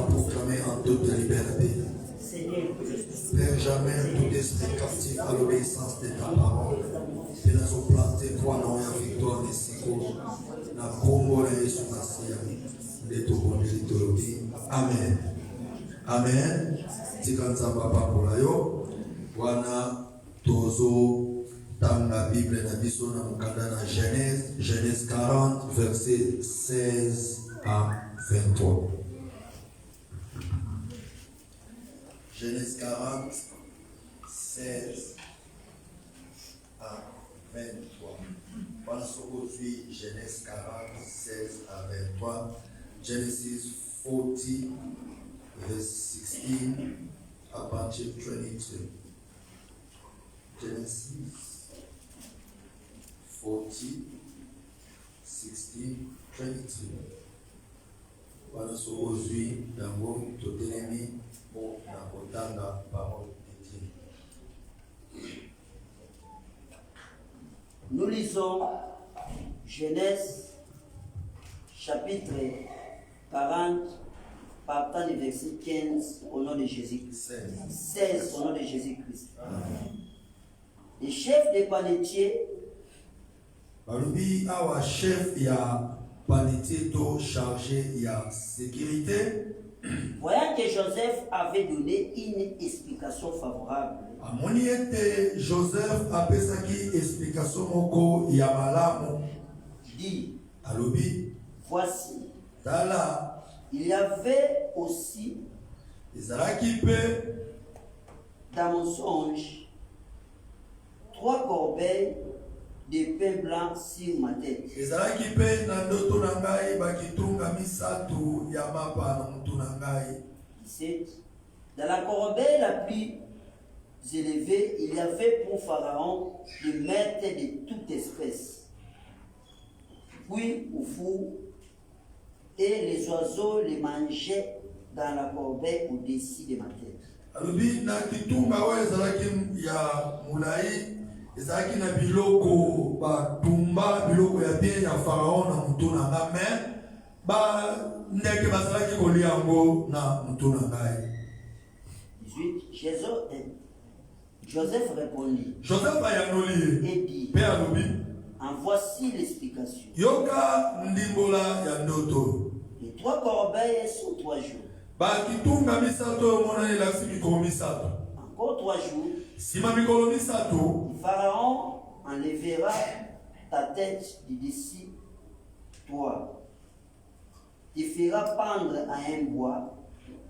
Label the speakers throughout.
Speaker 1: proclamé en toute liberté. Père, j'amène tout esprit captif à l'obéissance de ta parole. Et nous avons planté toi dans la victoire des secours. La combo de Jésus Massia. De tout bon liturgie. Amen. Amen. Tikanza papa pour la yo. Wana tozo dans la Bible na biso na mukanda na Genèse 40 verset 16 à 23. Genèse 40 16 à 23. Pense aujourd'hui Genèse 40 16 à 23. Genesis 40 verse 16 up until 22. Genesis 40, 16, 22. Voilà ce aujourd'hui dans mon toténémi pour la parole de Dieu.
Speaker 2: Nous lisons Genèse chapitre 40, partant du verset 15 au nom de Jésus-Christ. 16 au nom de Jésus-Christ. Les chefs des panetiers,
Speaker 1: Balubi awa chef ya panetier to chargé ya sécurité.
Speaker 2: Voyant que Joseph avait donné une explication favorable,
Speaker 1: Amoni ete Joseph apesaki explication moko ya malamu.
Speaker 2: dit,
Speaker 1: Alobi,
Speaker 2: voici,
Speaker 1: tala,
Speaker 2: il y avait aussi
Speaker 1: ezalaki pe
Speaker 2: dans mon songe 3 corbeilles de pain blanc sur ma tête.
Speaker 1: ezalaki pe na ndoto na ngai bakitunga misatu ya mapa na mutu na ngai.
Speaker 2: 17. Dans la corbeille la plus élevée, il y avait pour Pharaon le maître de toute espèce, puis au four, et les oiseaux les mangeaient dans la corbeille au-dessus de ma tête.
Speaker 1: Alobi na kitunga oyo ezalaki ya mulai ezalaki na biloko batumba biloko ya bien ya Pharaon na mutu na ngai mais ba ndeke bazalaki kolia yango na mutu na ngai.
Speaker 2: 18. Joseph répondit
Speaker 1: Joseph ayanoli
Speaker 2: et dit,
Speaker 1: pe alobi,
Speaker 2: en voici l'explication.
Speaker 1: yoka ndimbola ya ndoto.
Speaker 2: Les 3 corbeilles sont 3 jours.
Speaker 1: Bakitunga misato oyo monani elakisi mikolo misato.
Speaker 2: Encore 3 jours,
Speaker 1: Sima mikolo misato,
Speaker 2: Pharaon enlèvera ta tête du dessus toi. Il fera pendre à un bois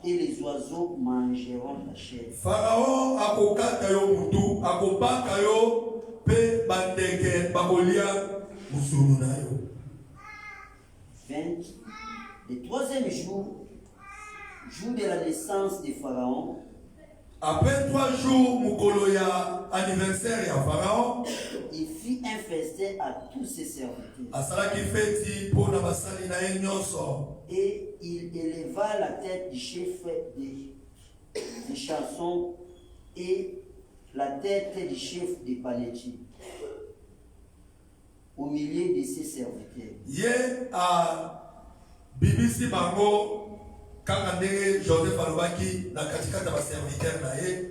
Speaker 2: et les oiseaux mangeront ta chair.
Speaker 1: Pharaon akokata yo mutu, akobaka yo pe bandeke bakolia musunu na yo.
Speaker 2: 20. Le 3e jour, jour de la naissance de Pharaon,
Speaker 1: Après 3 jours, mukolo ya anniversaire ya Pharaon,
Speaker 2: il fit un festin à tous ses serviteurs.
Speaker 1: asalaki feti pona basali na ye nyonso.
Speaker 2: Et il éleva la tête du chef des chansons et la tête du chef des panetiers au milieu de ses serviteurs.
Speaker 1: Ye a bibisi bango kaka ndenge Joseph alobaki na katikati ya baserviteur na ye.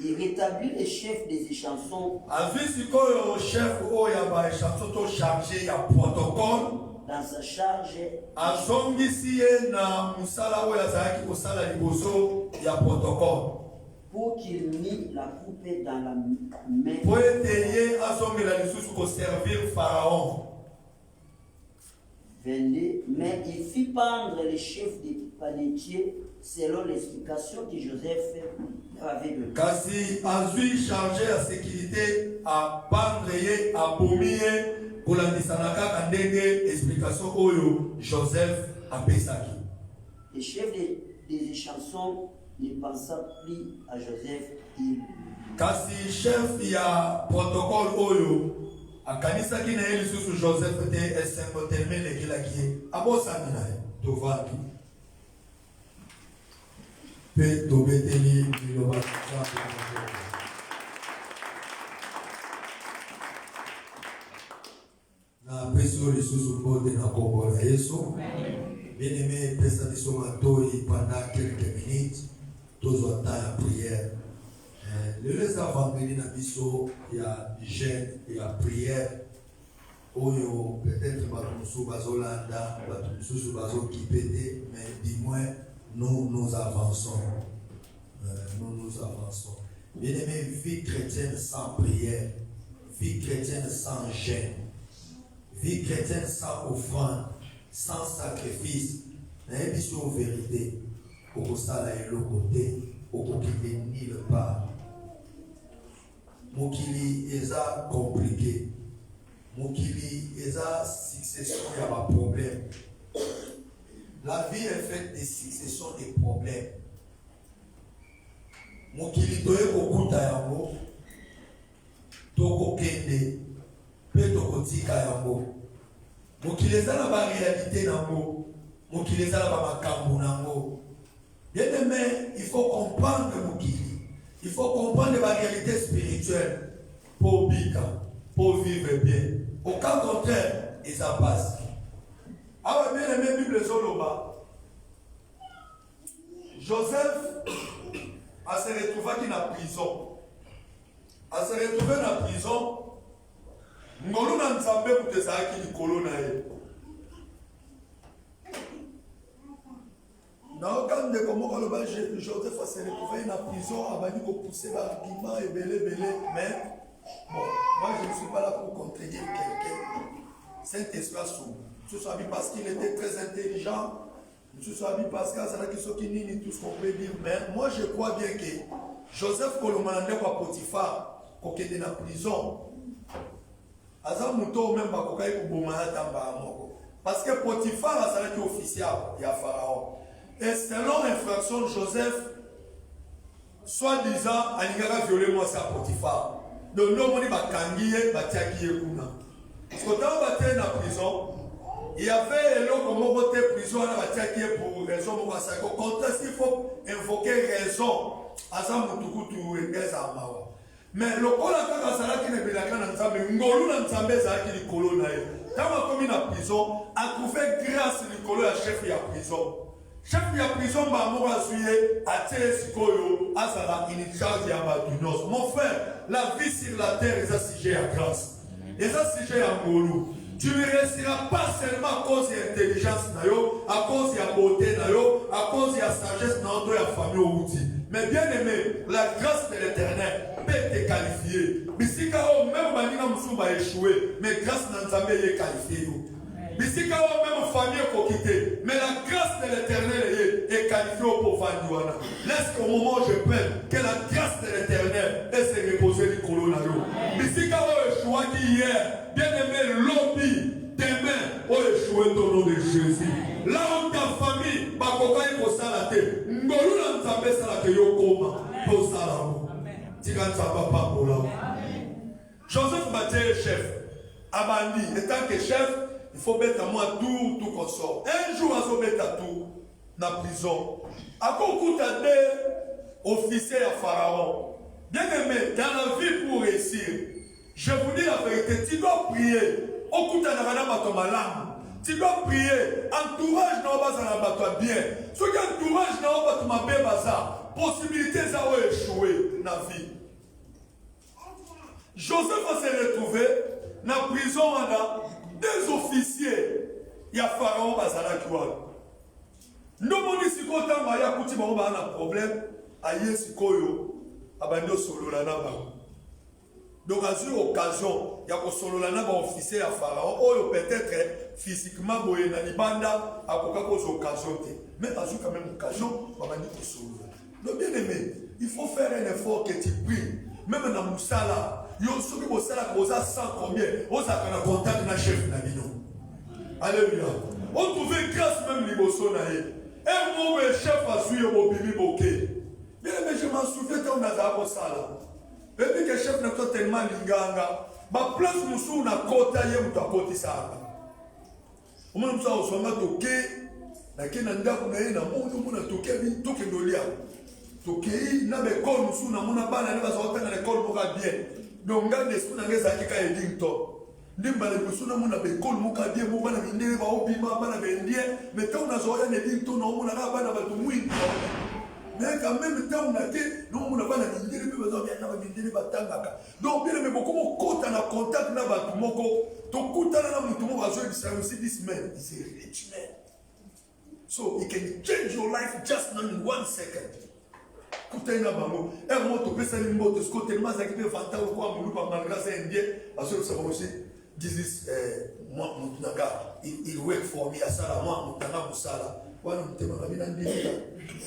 Speaker 2: Il rétablit le chef des chansons
Speaker 1: Azwi sikoyo chef oyo ya baechanson to chargé ya protocole.
Speaker 2: dans sa charge
Speaker 1: Azongisi ye na musala oyo azalaki kosala liboso ya protocole.
Speaker 2: pour qu'il mit la coupe dans la main.
Speaker 1: Po ete ye azongela lisusu koservir Pharaon.
Speaker 2: 22. Mais il fit pendre le chef des panetiers selon l'explication que Joseph avait donnée.
Speaker 1: Kasi azwi chargé ya sécurité a pendre ye abomi ye kolandisa na kaka ndenge explication oyo Joseph apesaki.
Speaker 2: Le chef des chansons ne pensa plus à Joseph.
Speaker 1: Kasi chef ya protocole oyo akanisaki na ye lisusu Joseph te esengo teleme lekelaki ye abosani na ye tovandi mpe tobeteli liloba na pesi oyo lisusu mbote na kombo na Yesu. Bien-aimé, pendant quelques minutes, tous ont temps à prière. Le reste avant-midi, il y a jeûne, il y a prière. Peut-être mais du moins, nous avançons. Nous avançons. Bien-aimé, vie chrétienne sans prière, vie chrétienne sans jeûne, vie chrétienne sans offrande, sans sacrifice, n'est pas une vérité. Au ça là est le côté, au côté nulle part. Mokili est compliqué. Mokili est succession, il y a un problème. La vie est faite de succession des problèmes. Mokili doit okuta yango, toko kende, pe toko tika yango. Mokili eza na ba réalité nango, mokili eza na ba makambo nango. Bien aimé, il faut comprendre mokili. Il faut comprendre la réalité spirituelle pour vivre, bien. Au cas contraire, et ça passe. Alors, bien aimé, Bible Zoloba, Joseph a se retrouvé dans la prison. A se retrouvé dans la prison. Ngolu na nzambe kutezaki likolo na ye. Non, quand Joseph a se retrouvé dans la prison, il a dit qu'on poussait l'argument et belé. Mais, bon, moi je ne suis pas là pour contredire quelqu'un. Saint-Esprit parce qu'il était très intelligent. Je suis parce qu'il y a tout ce qu'on peut dire. Mais moi je crois bien que Joseph Kolomandé wa Potiphar, qui était dans la prison, parce que Potiphar a été officiel, il y a Pharaon. Et selon l'infraction de Joseph, soi-disant, il a violé moi sa Potiphar. Donc, nous avons dit que parce que quand on était dans la prison, il y avait l'homme qui était en prison pour raison. Au contraire, il faut invoquer raison. Mais le col a salaki ne belaka na nzambe ngolu na nzambe ezalaki likolo na ye. Ntango akomi na prison, akouve grâce likolo ya chef ya prison. Chef ya prison bango azwi ye atie sikoyo azala in charge ya bato nyonso. Mon frère, la vie sur la terre est un sujet à grâce. Et un sujet à ngolu. Tu ne réussiras pas seulement à cause de l'intelligence, à cause de la beauté, à cause de la sagesse de la famille ou outil. Mais bien aimé, la grâce de l'éternel peut te qualifier. Bisikao même Manina Moussouba échoué, mais grâce d'Anzambe est qualifié. Bisikao même famille pour quitter, mais la grâce de l'éternel est qualifiée pour Vanduana. Laisse qu'au moment où je prie, que la grâce de l'éternel est se reposer du colonaro. Bisikao échoué hier. Bien-aimé, lobby, demain, oh échoué au nom de Jésus. Là où ta famille, bakoka yi kosalate, ngolu na nzambe salate yokoma, pour salamo. Tika nzamba pa bola. Joseph Bataille chef, Abandi, étant que chef, il faut mettre à moi tout consort. Un jour, il faut mettre à tout dans la prison. À beaucoup de officiers à Pharaon. Bien-aimé, dans la vie pour réussir, je vous dis la vérité, tu dois prier. Tu dois prier. Entourage n'a bien. Ce qui entourage n'a pas possibilité d'échouer dans la vie. Joseph va se retrouver dans la prison. Des officiers. Il y a Pharaon Bazala Kouan. Nous avons dit que si on a un problème, aïe Sikoyo, abandon solo la naba. Donc, à cette occasion, il y a un solo la naba officier à Pharaon, ou peut-être physiquement, il y a une banda à occasion. Mais à cette quand même occasion, on va dire que solo. Donc, bien aimé, il faut faire un effort que tu pries. Même dans Moussala, il y a un souci pour ça, pour ça, sans combien, on s'est en contact avec le chef Nabino. Alléluia. On trouvait grâce même l'Iboso Naé. Un mot, le chef a suivi au bibi bokeh. Bien aimé, je m'en souviens quand on a d'abord ça là. Et puis que le chef n'a pas tellement linganga. Ma place moussou na kota ye mouta koti ça. On m'a dit ça au sommet toké. Na kenanda kuna ye na mundu muna toké bi toké dolia. Toké na be kol moussou na muna bana ne ba so tanga l'école pour bien. Donc ngande sou na ngeza kika edingto. Ndimba le musuna muna be kol muka die mo bana mindele ba obima bana bendie mais tant on a zoya ne dit to no muna ka bana ba tu mwinto mais quand même tant on a ke no muna bana mindele be bezo bien na ba mindele ba tangaka donc bien mais beaucoup mo kota na contact na ba tu moko to kutana na mutu mo bazo bisa aussi this man is a rich man so he can change your life just now in 1 second. Kutana bango mo to pesa ni mboto sko tellement ça qui peut fanta ko amulu pa malgré ça indien parce que ça va aussi this is moi mutunaga il work for me asala moi mutanga musala wana mtema kabina ndika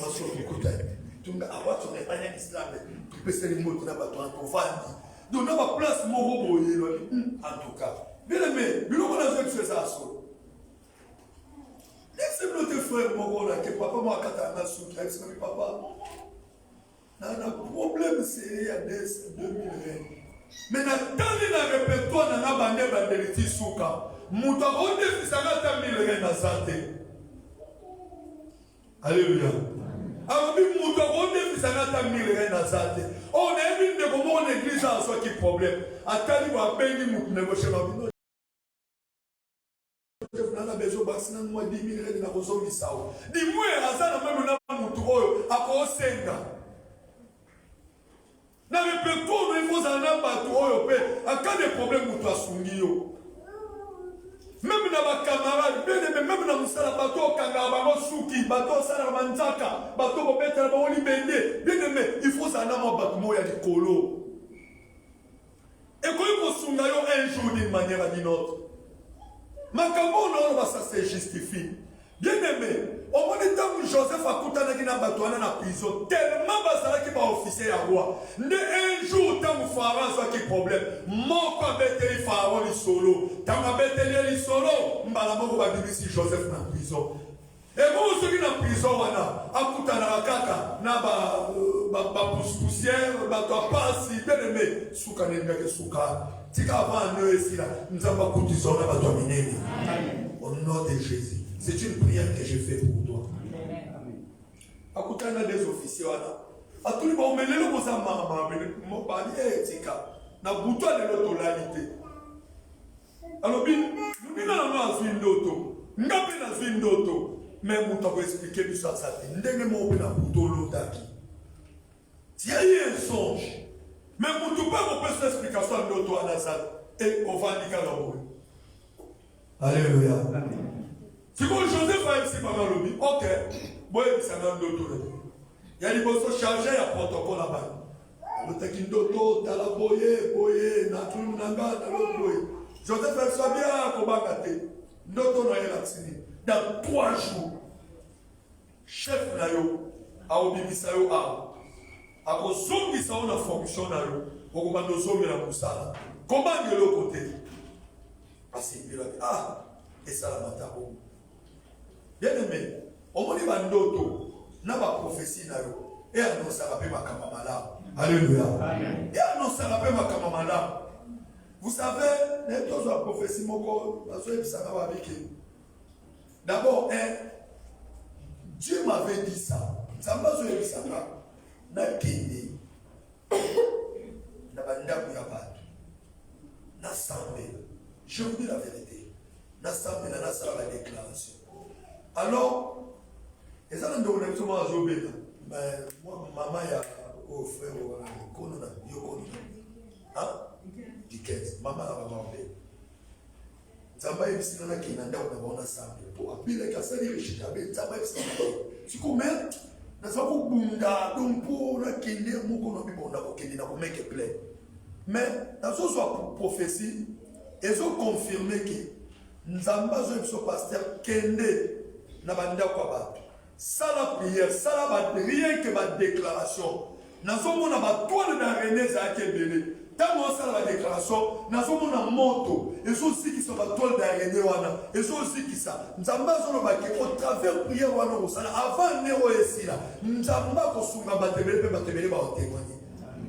Speaker 1: waso kutana tunga awato ne panya islam to pesa ni mboto na bato antovandi donc na ba place mo robo yelo en tout cas bien aimé biloko na zo que ça so laissez notre frère mon là que papa moi katana soutra c'est papa. Le problème c'est il y a 2020. Mais dans le répertoire, on a bandé bandeliti souka. Mouta ronde fisanga ta 1000 reines à santé. Alléluia. Alors mouta ronde fisanga ta 1000 reines à santé. On a vu de comment on église a soi qui problème. Atali wa bengi mout négocier ma vie. On a besoin bassina moi 10 000 reines na kozo misao. Dis-moi azana même na moutou oyo akosenga. Dans le répertoire, il faut en avoir en cas de problème, vous doit s'unir. Même dans ma camarade, même dans mon salon, bateau, kangaba, souki, bateau, salamanzaka, bateau, bobeta, baoli, bende, bien aimé, il faut en avoir bateau, il y a du colo. Et quand il faut s'unir un jour d'une manière à d'une autre, ma camarade, ça se justifie. Bien aimé, au moment où Joseph a coupé la prison, tellement basala qui va officier à roi. Un jour, tant que Pharaon soit qui problème, mon quoi bêter Pharaon li solo, tant que bêter li solo, m'balamoko va dire si Joseph na prison. Et bon, ceux qui na prison, wana, akuta na kaka, na ba poussière, ba toi passi, bien aimé, souka nenga ke souka. Tika avant nous ici là, nous avons cotisé na ba toi minene. Au nom de Jésus. C'est une prière que je fais pour toi. Akutana des officiers à tout le monde, mais le monde mon pari est tika. Na bouton de l'autolalité. Alors nous n'avons pas d'auto. Nous n'avons d'auto. Mais nous t'avons expliqué tout ça. Nous n'avons pas bouton l'otaki. Il y a eu un songe. Mais nous n'avons pas de explication d'auto à Nazar. Et on va dire alléluia. Si vous Joseph a ici par le lobby, ok, bon, c'est un d'autres. Il y a des choses chargées à protocole là-bas. Le tekindoto, talaboye, boye, natum nanga, taloboye. Joseph a soit bien à combattre. D'autres n'ont rien vacciné. Dans 3 jours, chef Nayo, a Obibisayo a Kozongi sa on a fonction Nayo, au commando Zomi la Moussala. Comment de l'autre côté? Parce qu'il a dit, ah, et ça la mataro. Bien aimé, au moment où Ndoto n'a pas prophétie, et annonce à ma kamamala. Alléluia. Et annonce à ma kamamala. Vous savez, les deux ont prophétie, d'abord, Dieu m'avait dit ça. Ça m'a dit ça. Na kindi, na bandaku ya batu, na sambe. Je vous dis la vérité. Na sambe na sala la déclaration. Alors, et ça nous donne souvent à Zobé. Mais moi, maman, il y a au frère, Konona, Yokonona. Hein? Dikes, maman, la maman, Zamba est ici, qui n'a pas de sambe. Pour appeler les cassés, les chitabe, Zamba est ici. Tu comprends? Nous avons bunda donc pour la kindi mukono bibonda ko kindi na ko make play. Mais dans ce soit prophétie, ils ont confirmé que Nzamba zo pasteur kende na banda ko ba. Ça la prière, ça la ba rien que ma déclaration. Nous sommes na toile d'araignée za kebele. Tant ça la déclaration, nous sommes na moto. Et ceux aussi qui sont la toile d'araignée wana, et ceux aussi qui ça. Nzamba zo ba ke au travers prière wana ko sala avant néo ici là. Nzamba ko sunga ba tebele ba témoigner.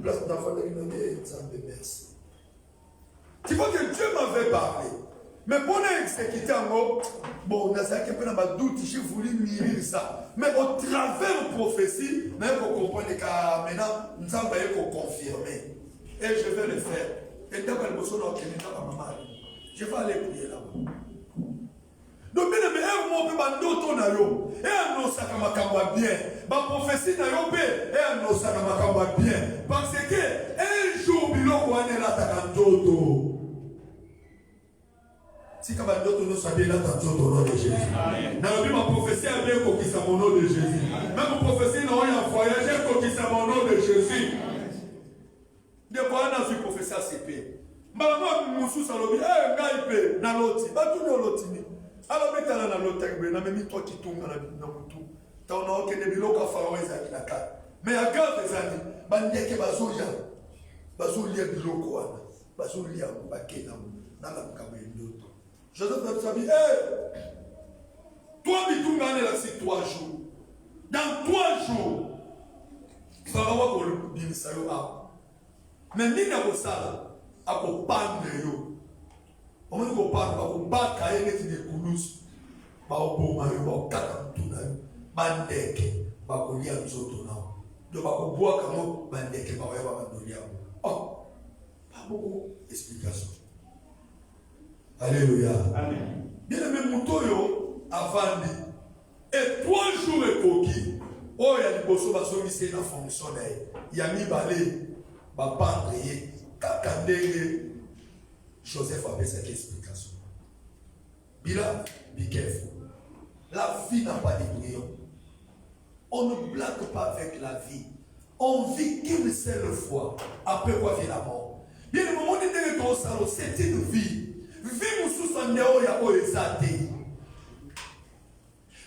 Speaker 1: Place d'enfant de l'inondé, Nzambe merci. Tu vois que Dieu m'avait parlé. Mais pour l'exécuter en haut, bon, on a ça qui peut avoir doute, j'ai voulu mirer ça. Mais au travers de prophétie, même pour comprendre que maintenant, nous avons confirmer. Et je vais le faire. Et d'abord, le besoin de maman. Je vais aller prier là-bas. Donc, bien aimé, on peut pas d'autres na yo. Et on ça comme un bien. Ma prophétie na yo pe. Et on ça comme un bien. Parce que un jour biloko wane la takantoto. Si comme d'autres nous savons là tantoto au nom de Jésus. Dans la ma prophétie a bien conquis mon nom de Jésus. Même ma prophétie n'a rien voyagé conquis mon nom de Jésus. De quoi on a vu prophétie à CP. Maman musu salobi ngaipe na loti. Ba tu no loti ni. Alors, mais na lotembe na même toi qui tombe na mutu ta on a que biloko farawa ezaki na kata mais agave ezali bandeke bazolia biloko wana bazolia bakena na la makambo ndoto Joseph sabi toi bitunga na la 3 jours dans 3 jours farawa ko bimisa yo a mais nina ko sala akopande yo on va dire qu'on va cailler les couloirs, bah au bon moment, bah au tout là, bandeke, bah au lien nous autres là, donc bah au bois comment bandeke, bah au lien. Oh, pas beaucoup d'explications. Alléluia. Amen. Bien aimé Moutoyo avant et 3 jours et coquille. Oh, il y a des bossos qui sont dans la fonction. Il y a mis balai, bah pas prier, kakandé. Joseph avait cette explication. Bila, be careful. La vie n'a pas de brillant. On ne blague pas avec la vie. On vit qu'une seule fois. Après quoi vient la mort. Bien, le moment où on est dans c'est une vie. Vie sous son néo ya oezate.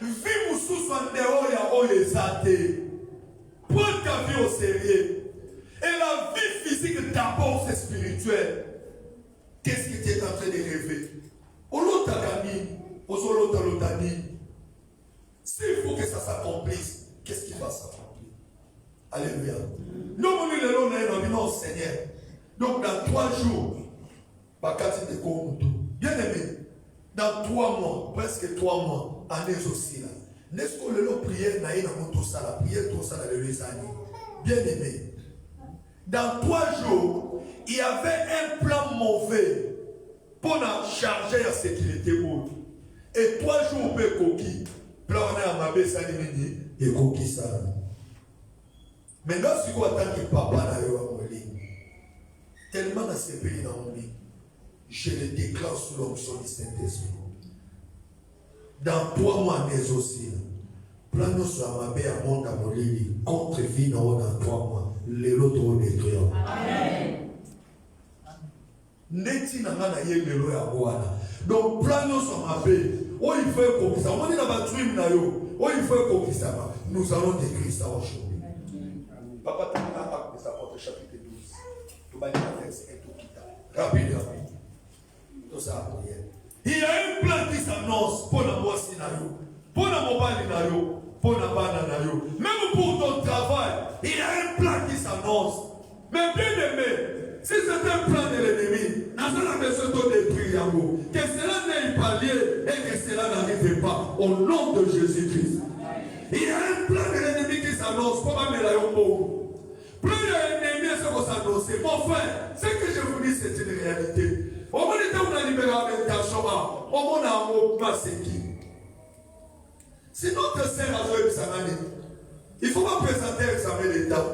Speaker 1: Vie sous son néo ya oezate. Prends ta vie au sérieux. Et la vie physique d'abord c'est spirituel. Qu'est-ce que tu es en train de rêver? S'il faut que ça s'accomplisse, qu'est-ce qui va s'accomplir? Alléluia. Nous, nous, Seigneur. Donc, dans 3 jours, bien aimé, dans 3 mois, presque 3 mois, année aussi, n'est-ce que le prière n'a pas tout ça, la prière tout ça, les années. Bien aimé, dans 3 jours, il y avait un plan mauvais pour charger la sécurité. Et 3 jours, on peut coquille. Plan à ma baisse à l'ennemi et coquille ça. Maintenant, si vous attendez que papa n'a eu à mon lit, tellement dans ces pays dans mon lit, je le déclare sous l'onction du Saint-Esprit. Dans 3 mois, mais aussi, plan nous sur ma baisse à mon lit, contre vie dans 3 mois, les autres vont détruire. Amen. Neti na ngana ye lelo ya bwana. Donc plan nous sur ma paix. Oh il faut qu'on ça. On est dans la dream na yo. Oh il faut qu'on ça. Nous allons décrire ça aujourd'hui. Papa tu as pas de ça porte chapitre 12. Tu vas dire verset 1 tout quitta. Rapide. Tout ça prière. Il y a un plan qui s'annonce pour la voici na yo. Pour la mobile na yo. Pour la bana na yo. Même pour ton travail, il y a un plan qui s'annonce. Mais bien aimé, si c'est un plan de l'ennemi, nous allons besoin de détruire Yango. Que cela n'ait pas lieu et que cela n'arrive pas au nom de Jésus-Christ. Il y a un plan de l'ennemi qui s'annonce. Comment me l'a eu? Plus l'ennemi s'annonce. Mon frère, ce que je vous dis, c'est une réalité. Au moment où on a libéré l'habitation, au moment où on a c'est qui? Si notre sœur a joué Samani, il ne faut pas présenter l'examen d'État.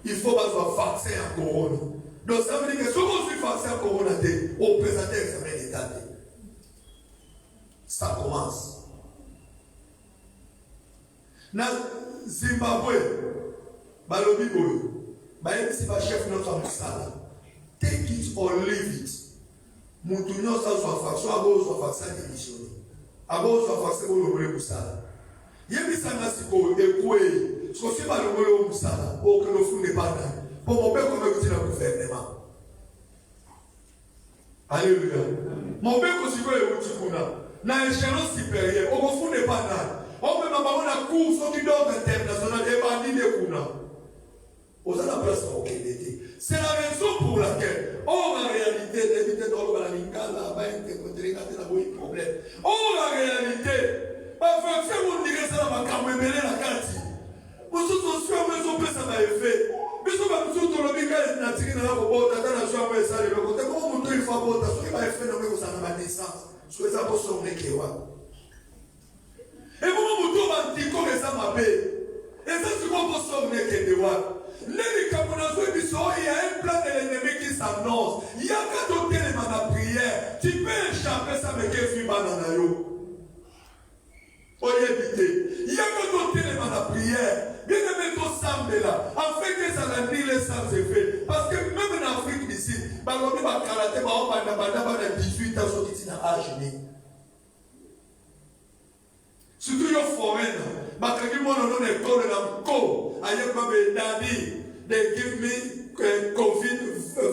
Speaker 1: Il faut pas vaccin en corona. Donc ça veut dire que si on suit vaccin en corona, on présente l'examen d'État. Ça commence. Dans Zimbabwe, Balobi Boyo, si le chef de notre Moussala, take it or leave it. Moutounion soit faction, à gauche soit faction démissionné. À gauche soit faction pour le Moussala. Yebisanga siko ekwe so si ba le Moussala pour que le flou n'est pas là. Pour mon père comme le gouvernement. Alléluia. Mon père aussi veut le Tikuna. Na échelon supérieur, au fond n'est pas là. On peut m'avoir la course qui d'ordre international et bandit de Kuna. Aux la place au Kennedy. C'est la raison pour laquelle, en réalité, d'éviter dans la lingala, va interpréter la problème. En réalité, pas faire mon dirait ça va camembert la carte. Vous tous aussi, on peut ça va effet. Mais Et vous me trouvez comme ça m'a payé. Et ça, c'est quoi pour sauver les Kedewa? Les Camerounais, il y a un plan de l'ennemi qui s'annonce. Il y a qu'à doter les mains à prière. Tu peux échapper ça avec un film banana. Faut y éviter. Il y a qu'à doter les mains à prière. Bien aimé, tout semble là. En fait, que ça l'a dit les sans effet. Parce que même en Afrique d'ici, on va karaté, on va 18 ans, qui sont à âge. Surtout les forains, je moi dans l'école they give me COVID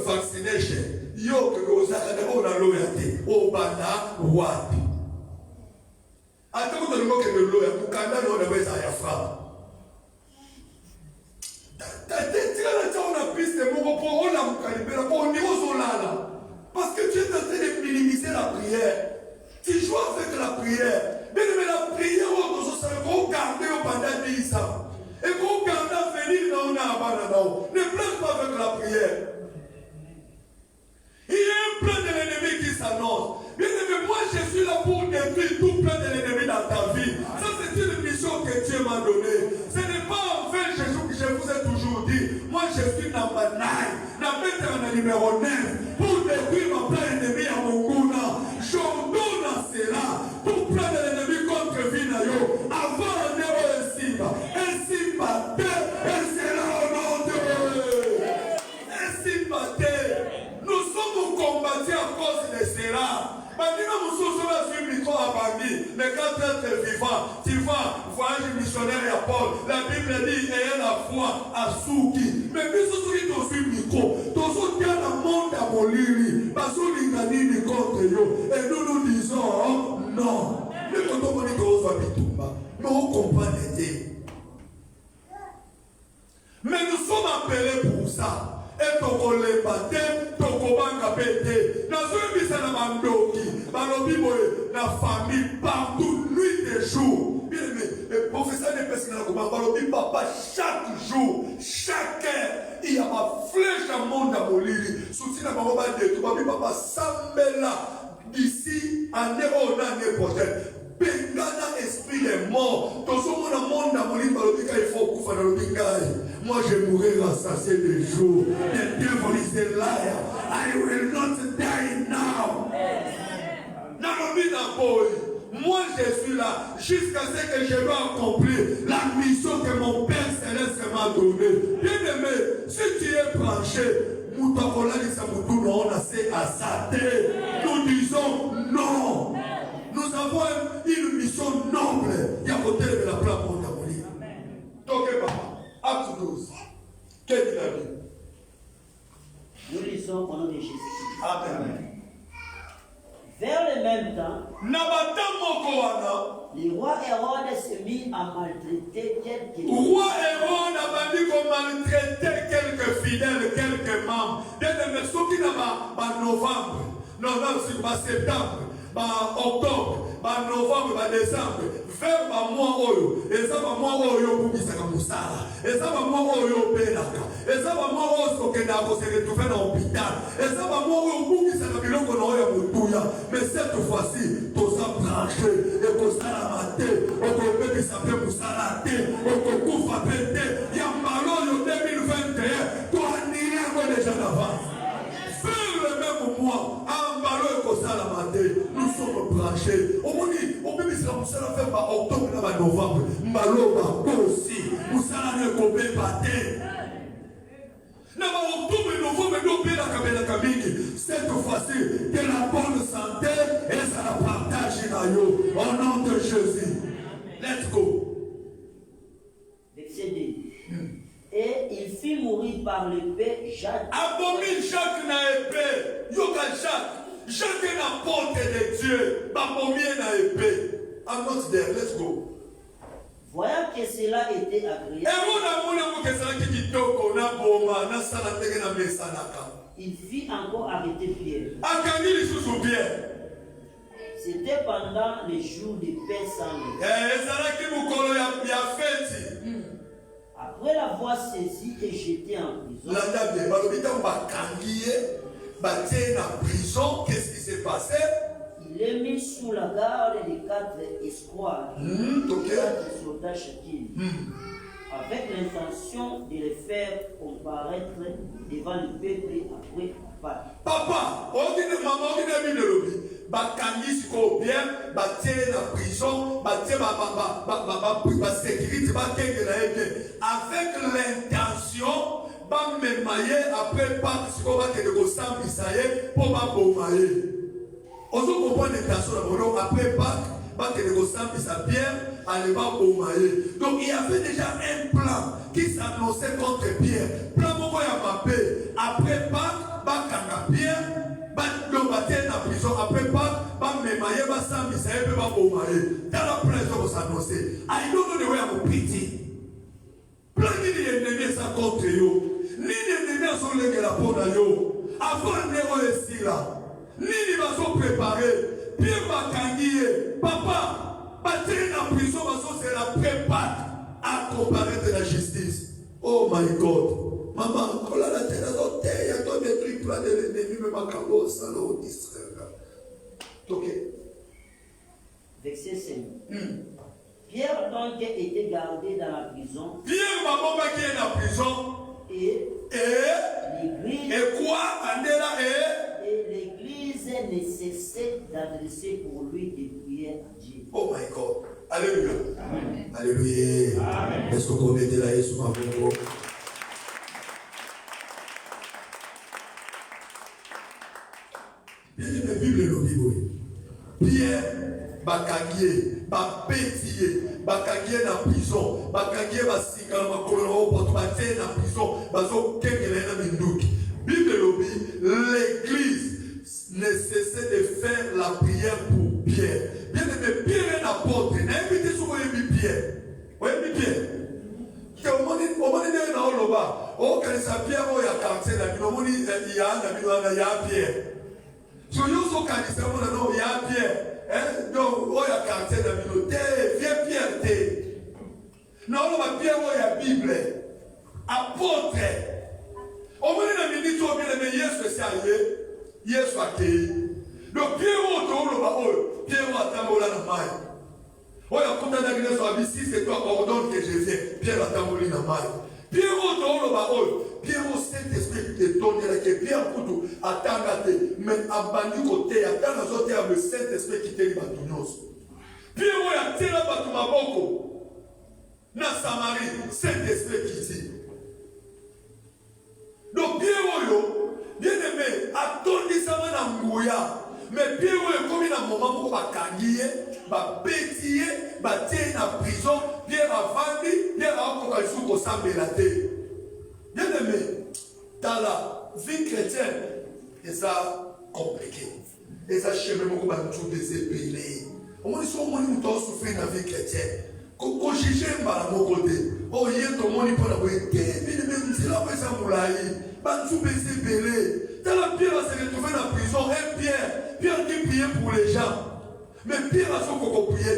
Speaker 1: vaccination. Yo que vous avez la loyauté au bana wapi. Attends que le mot que le loya pour Canada on a besoin de frappe. On a pris ces mots pour on a calibrer pour niveau solana. Parce que tu es en train de minimiser la prière. Tu joues avec la prière. Mais la prière, on va garder pendant 10 ans. Et pour garder venir dans ne plaque pas avec la prière. Il y a un plan de l'ennemi qui s'annonce. Bien aimé, moi je suis là pour détruire tout plan de l'ennemi dans ta vie. Ça c'est une mission que Dieu m'a donnée. Ce n'est pas en vain que je vous ai toujours dit. Moi je suis dans ma naille, dans le numéro 9, pour détruire ma plan ennemi à mon gouna. J'ordonne à cela, tout plan de l'ennemi contre Vinayo, avant un héros et Simba. Et Simba, et c'est là au nom de Dieu. Et Simba, nous sommes combattus à cause de cela. Mais quand tu es vivant, tu vas voyage missionnaire à Paul. La Bible dit ayez la foi à Souki. Mais puis ce qui te suit micro, tu soutiens le monde à Moliri, parce que l'ingani contre eux. Et nous disons non. Mais quand on dit que vous avez tout bas, mais on comprend l'idée. Mais nous sommes appelés pour ça. Et toko le baptême, toko banga pété. Dans un bis à la mandoki, dans le bible, la famille, partout, nuit et jour. Bien aimé, le professeur de Pesquina, dans le bible, papa, chaque jour, chaque heure, il y a ma flèche à monde à Moliri. Soutien à ma robe de tout, papa, Sambela, d'ici, en héros, l'année prochaine. Bengana esprit des morts. Dans ce monde à Moliri, il faut qu'on fasse le bingay. Moi je mourrai rassasié des jours. The devil is a liar. I will not die now. Moi je suis là jusqu'à ce que je vais accomplir la mission que mon Père Céleste m'a donnée. Bien aimé, si tu es branché, nous disons non. Nous avons une mission noble. Il y a côté de la plaque pour t'abolir. Donc papa. Acte 12. Quel dit la Bible?
Speaker 2: Nous lisons au nom de Jésus.
Speaker 1: Amen.
Speaker 2: Vers le même temps, le roi Hérode se mit à maltraiter quelques
Speaker 1: roi Hérode a dit qu'on maltraitait quelques fidèles, quelques membres. Dès le qui n'a novembre, non, c'est pas septembre, octobre, novembre, décembre. Vers mois oyo, et ça va moi oyo pour qui ça musala, et ça va moi oyo pelaka, et ça va moi oyo que n'a pas se retrouver dans l'hôpital, et ça va moi oyo pour qui ça n'a pas qu'on aurait moutuya. Mais cette fois-ci, tout ça branché, et pour ça la maté, on peut que ça peut musala té, on peut couvrir pété, il y a malheur 2021, toi n'y a déjà d'avance. Faire le même mois, en malheur que ça la maté, nous sommes branchés. On peut dire que ça va faire par octobre, novembre, malheur aussi, nous allons ne couper pas té. Octobre et novembre, nous payons la cabine cabine. Cette fois-ci, de la bonne santé et ça la partage au nom de Jésus. Let's go.
Speaker 2: Verset 2. Et il fit mourir par l'épée Jacques.
Speaker 1: Abomin Jacques n'a épée. Yoga Jacques. Jacques est la porte de Dieu. Abomin n'a épée. I'm not there. Let's go.
Speaker 2: Voyant que cela était agréable, il fit encore arrêter Pierre. C'était pendant les jours de paix sans lait. Après Après l'avoir saisi et jeté en prison,
Speaker 1: qu'est-ce qui s'est passé?
Speaker 2: il est mis sous la garde des 4 escouades, 4 soldats chacun, avec l'intention de les faire comparaître devant le peuple après Pâques.
Speaker 1: Papa, on dit de maman, on dit de Bible lobby. Bakangi siko bien, batie na prison, batie ba sécurité, bakenge na bien. Avec l'intention, ba memaye après Pâques siko ba kende ko sambisaye pour ba bomaye. On se comprend l'intention là, après Pâques, ba kende ko sambisa bien, allez ba bomaye. Donc il y avait déjà un plan qui s'annonçait contre Pierre. Plan moko ya mapé. Après Pâques, ba kanga Pierre. Donc, dans la prison, après pas, memaye, sambisa, et pas bomaye. Dans la prison, ça s'annoncer. I don't know the way I'm pity. Plein d'ennemis sont contre yo. Ni d'ennemis sont les la peau dans yo. Avant de ici là. Ni ils sont préparés. Pierre Bakangiye, papa, battre dans la prison, c'est la prépare à comparer de la justice. Oh my God. Maman, quand la tête à l'hôtel, il y a ton truc plein de l'ennemi, mais ma cabot, ça l'eau distrait. Ok.
Speaker 2: Verset 5. Pierre donc était gardé dans la prison.
Speaker 1: Pierre, maman, qui est dans la prison.
Speaker 2: Et l'église.
Speaker 1: Et quoi?
Speaker 2: Et l'église ne cessait d'adresser pour lui des prières à Dieu.
Speaker 1: Oh my God. Alléluia. Amen. Alléluia. Amen. Est-ce que vous mettez là sur ma voix? La Bible est le Pierre, Bakangiye, Bapétiye, Bakangiye dans la prison, Bakangiye Basika, Makoloro, Portobate dans la prison, Bazo Kengele dans Mindouk. Bible est l'église ne cessait de faire la prière pour Pierre. Bien aimé, Pierre est un apôtre. N'invitez sur Pierre. Oui, Pierre. Au moment où on a Oloba, on a Pierre, on a 45 ans, il y a Pierre. Si vous avez il y a Pierre. Donc, il y a 45 ans, viens Pierre. Non, Pierre, il y a Bible. Apôtre. Au moment où on a dit, Yesu est Yesu accueilli. Donc, Pierre, Pierre, on a content d'agir sur la si c'est toi, ordonne que je viens. Pierre, attends-moi dans ma Pierre, Pierre, Saint-Esprit te donne que Pierre, attends, mais abandonne côté, attends, les autres, le Saint-Esprit qui te dit, Pierre, on a tiré à Maboko. Dans Samarie, Saint-Esprit qui dit. Donc, Pierre, bien aimé, attendez ça dans Mouya. Mais Pierre, comme il a un moment pour Bakangiye, Bapétiye, Batie dans la prison, Pierre a vendu, Pierre a encore un jour au Sambelate. Bien aimé, dans la vie chrétienne, c'est compliqué. Et ça, je ne sais même pas tout désépilé. On dit souvent que nous souffrir dans la vie chrétienne. Quand je juge à mon côté, oh, il y a tout le monde qui peut la voir. Bien aimé, c'est là où ça moulaï. Tout désépilé. Dans la Pierre va se retrouver dans la prison. Et Pierre qui priait pour les gens. Mais Pierre a son coco prié,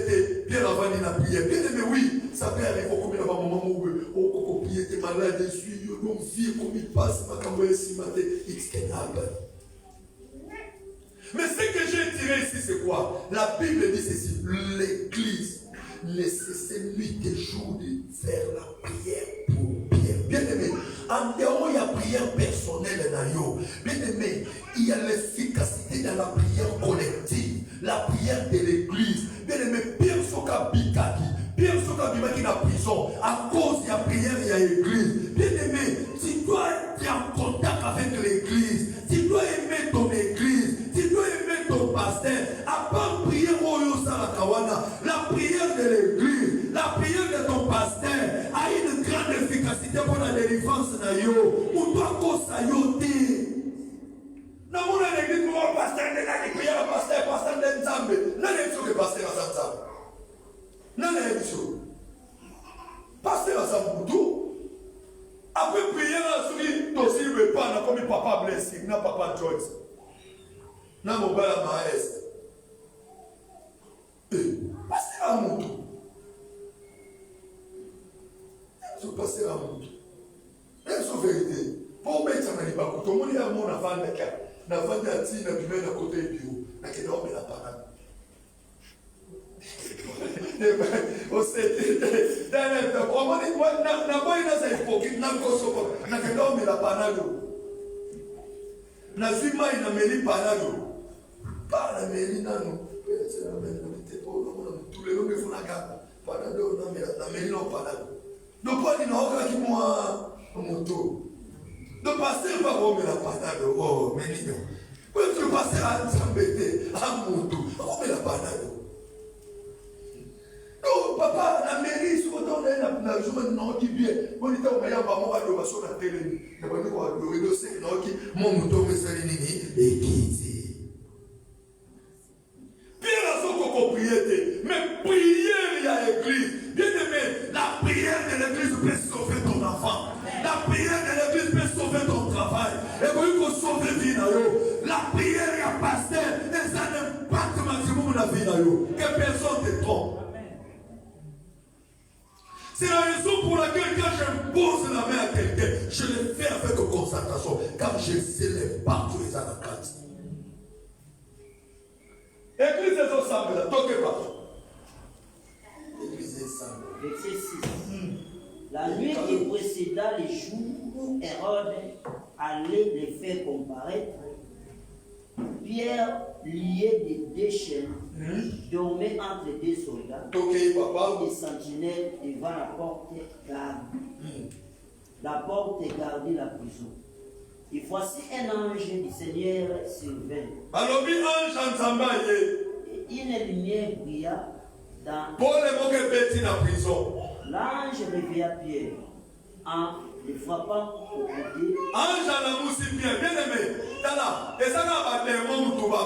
Speaker 1: Pierre a vendu la prière. Bien aimé, oui, ça peut arriver au combien de moments où on coco prié, t'es malade dessus, on vit comme il passe, ma caméra ici, ma tête, it's can happen. Mais ce que j'ai tiré ici, c'est quoi? La Bible dit ceci, l'église ne cesse nuit et jour de faire la prière pour Pierre. Bien aimé, en dehors, il y a prière personnelle dans yo. Bien aimé, il y a l'efficacité dans la prière collective, la prière de l'église. Bien aimé, Pierre Soka Bikaki, Pierre Soka Bikaki dans la prison, à cause de la prière, il y a l'église. Bien aimé, tu dois être en contact avec l'église, tu dois aimer ton église, tu dois aimer ton pasteur. À part prier la prière de l'église, la prière de ton pasteur a une grande efficacité pour la délivrance de yo. Ou toi, cosa yo te. Dans mon église, mon pasteur de la prière, pasteur de Nzambe. Non, il faut que pasteur à Nzambe. Non, il faut. Pasteur à Nzambe. Après prière, il faut que pas comme papa blessing, non papa Joyce. Non, mon père maestro. Pasteur à Moutou. Je pasteur à Moutou. mon avant de cas. N'avant de ati na bimé na côté bio. Na kende on la parade. On sait dans comment dit moi na boy na sa hypocrite na koso na kende on la parade. Na zima ina meli parade. Pas la meli nano. C'est la meli na tous les noms que font la garde. Parade na meli non parade. Donc pas dit non ka ki moi moto. Le pasteur va remettre la panade. Oh, mais non. Quand le pasteur a s'embêté à moto, on met la panade. Non, papa, la mairie, ce qu'on a na journée non qui bien. On dit on va y avoir mon radio sur la télé. On va dire le rideau c'est non qui mon moto me salinini et qui dit. Bien la son propriété, mais prière il y a l'église. Bien aimé, la prière de l'église peut sauver ton enfant. La prière de l'église peut sauver ton travail. Et quand il faut sauver la vie, la prière est à pasteur et ça n'impacte maximum la vie. Que personne ne te trompe. C'est la raison pour laquelle quand j'impose la main à quelqu'un, je le fais avec concentration. Quand je sais les partout les anacates. Église est ensemble, toquez pas. L'église est ensemble.
Speaker 2: Verset 6. La nuit qui précéda les jours où Hérode allait les faire comparaître, Pierre, lié des deux chaînes, dormait entre deux soldats et sentinelles devant la porte gardée. La porte gardait la prison. Et voici un ange du Seigneur survint. Et une lumière brilla dans
Speaker 1: prison.
Speaker 2: L'ange réveilla Pierre en le frappant au côté.
Speaker 1: Ange à la mousse Pierre, bien aimé. Tala, et ça n'a pas de monde qui va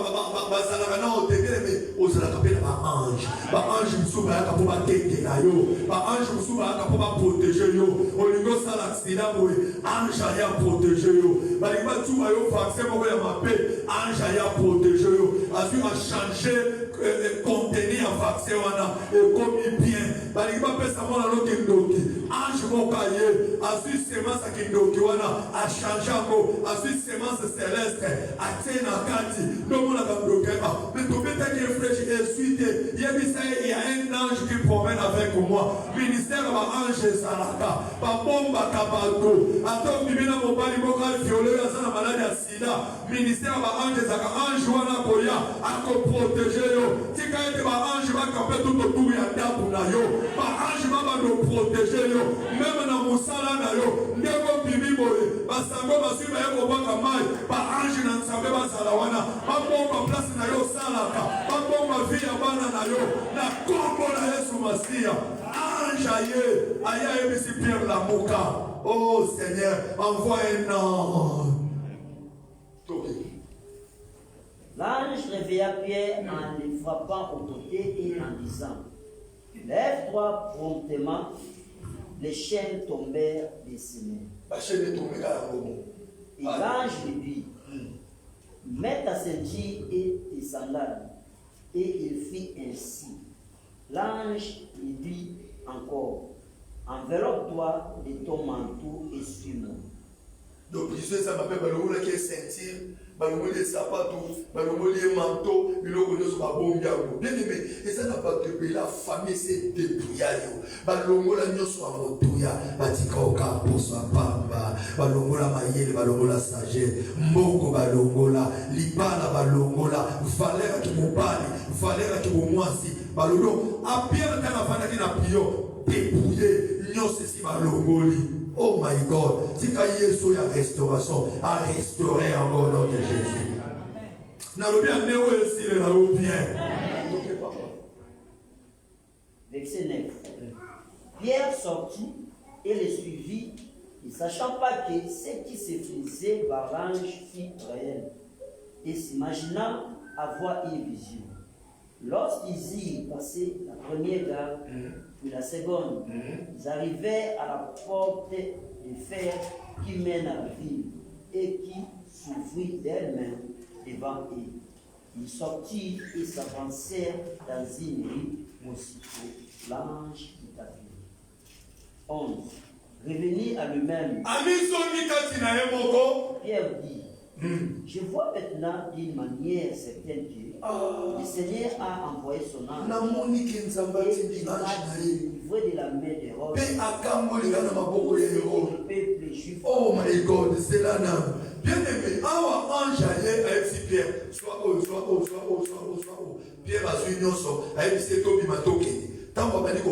Speaker 1: bien-aimé. Ose la capelle à ange. Ange me souba à pour t'aider là yo. Ange me souba à pour protéger yo. Au niveau ça l'accident, ange a protéger yo. Il va tout à yo vaccin pour ma paix. Ange a protéger yo. A vu à changer contenir un vaccin et comme il bien. Il va faire ça mon alors qu'il doki. Ange mon cahier. A vu semence à qu'il doki wana a changé encore. A vu semence céleste a tenu à kati. Non mon a doki. Mais tout peut être réfléchi et suite. Il y a un ange qui promène avec moi. Ministère de l'ange Salaka. Babomba Kabato. Attends, Bibina Mobali Mokal violé à sa maladie à sida. Ministère de l'ange Salaka. Ange Wana Koya. A protéger yo. Si quand il y a un ange va camper tout autour ya Dabuna yo. Ange va nous protéger yo. Même dans Moussala na yo. Ndeko Bibi Boy. Basango Basuba Yoko Bakamai. Ange na Nsambe Basalawana. Babomba place na yo Salaka. Babomba vie ya bana na yo. Na kombo na Yesu Masia. Ange aye. Aye Bisi Pierre Lamoka. Oh Seigneur, envoie un ange.
Speaker 2: L'ange réveilla Pierre en le frappant au côté et en disant: lève-toi promptement. Les chaînes tombèrent des semelles. Et l'ange lui dit: mets ta ceinture et tes sandales. Et il fit ainsi. L'ange lui dit encore: enveloppe-toi de ton manteau et suis-moi.
Speaker 1: Donc, ça m'appelle Balomole qui est ceinture, Balomole est sapato, Balomole est manteau, Balomole est babombiago. Bien aimé, et ça n'a pas de pays, la famille s'est dépouillée. Balomole a mis sur un motouya, Batikoka pour sa pamba, Balomole a maillé, Balomole a sagé, Mboko Balomole, Libala Balomole, Valera qui m'oubali, Valera qui m'oumoisi, Balolo, à Pierre quand la fana qui n'a pio, dépouillé, Nyon c'est si Balomole. Oh my God, si quand Yesu a restauration, a restauré encore le nom de Jésus. N'a bien néo ici, n'a bien.
Speaker 2: Verset 9. Pierre sortit et le suivit, ne sachant pas que ce qui se faisait par l'ange fut réel, et s'imaginant avoir une vision. Lorsqu'ils y passaient la première gare, puis la seconde, ils arrivaient à la porte de fer qui mène à la ville et qui s'ouvrit d'elle-même devant eux. Ils sortirent et s'avancèrent dans une rue. Aussitôt, l'ange qui appelait. 11. Revenu à lui-même, Pierre dit: Je vois maintenant d'une manière certaine que le Seigneur a envoyé son ange. Et il m'a délivré de la main des rois. Le peuple juif.
Speaker 1: Oh my God, c'est là. Bien aimé, ange allait avec Pierre, soit haut. Pierre a su nyonso, avec ses tobi matokende. Tant qu'on va dire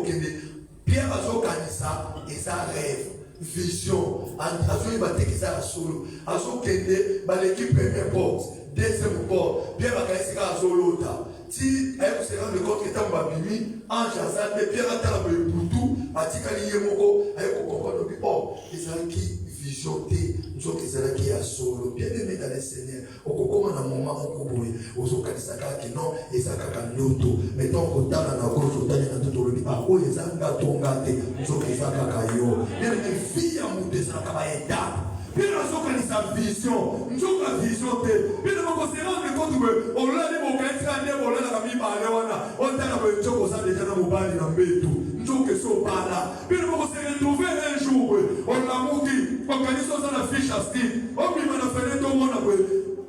Speaker 1: Pierre a su kanisa et ça rêve. Vision, azo ibate ki ça solo, azo kende ba l'équipe première porte, deuxième porte, Pierre va kaisi ka azolota. Si elle se rend compte que tant babimi, ange azate Pierre atala ba butu, atikali yemoko, ayo kokoko no oh, ezalaki vision te, nzoka ezalaki ya solo. Bien aimé dans le Seigneur, okokoma na moment moko boye, ozokanisa kaka non, ezalaka ndoto, mais tant kotala na gauche otali na ndoto lobi, ah oyo ezanga tonga te, nzoka ezalaka yo. Bien aimé, vie ya mutu ezalaka ba étape. Bien azokanisa vision, nzoka vision te. Bien moko se rendre compte que olali bokaisa nde olala ka mibale wana, otala ba nzoko sa deja na mobali na mbetu. Nzoka so bala. Bien moko se retrouver un jour, on l'a mouki, organiser ça la fiche à style. On lui m'a fait tout le monde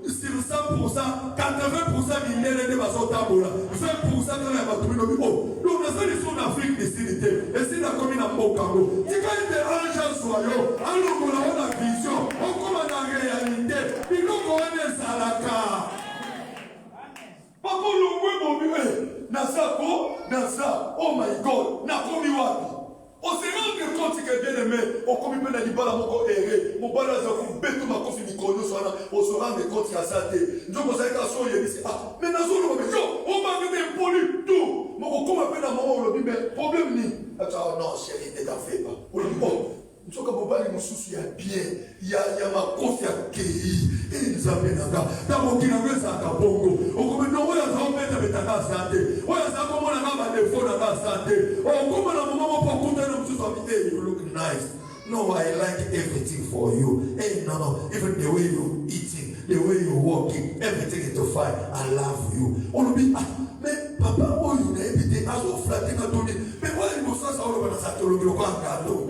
Speaker 1: sur 100%, 80% minere de basotabola, 20% quand il va trouver oh, donc on a fait en Afrique des cités, et c'est la commune à Mokango. C'est quand il est ange soyaux, alors qu'on a la vision, on commence la réalité, il nous connaît Salaka. Papa le moué Nasa, oh my God, Nakomi wapi. On se rend compte que bien aimé, on commet bien la bala moko erré, mon bala za ku beto ma kofi mikono sana, on se rend compte que ça te. Ndio kwa sababu so yeli c'est ah, mais nazo lo bejo, on va mettre poli tout. Moko comme appelle na maman lo bibe, problème ni. Ah non, chérie, ne t'en fais pas. On dit oh, ndio kwa bobali mususu ya bien, ya ma kofi ya kei. Et nous amène là. Dans mon kilomètre ça ka bongo. On comme non oya za mettre betaka santé. Oya za comme na ba défaut na ba santé. Oh comme na maman pour compter na mususu habité, you look nice. No, I like everything for you. Hey, no, even the way you eating, the way you walking, everything is fine. I love you. On dit ah, mais papa, oh you na everything as of flat quand on dit, mais moi il me sent ça on va ça te le grand cadeau.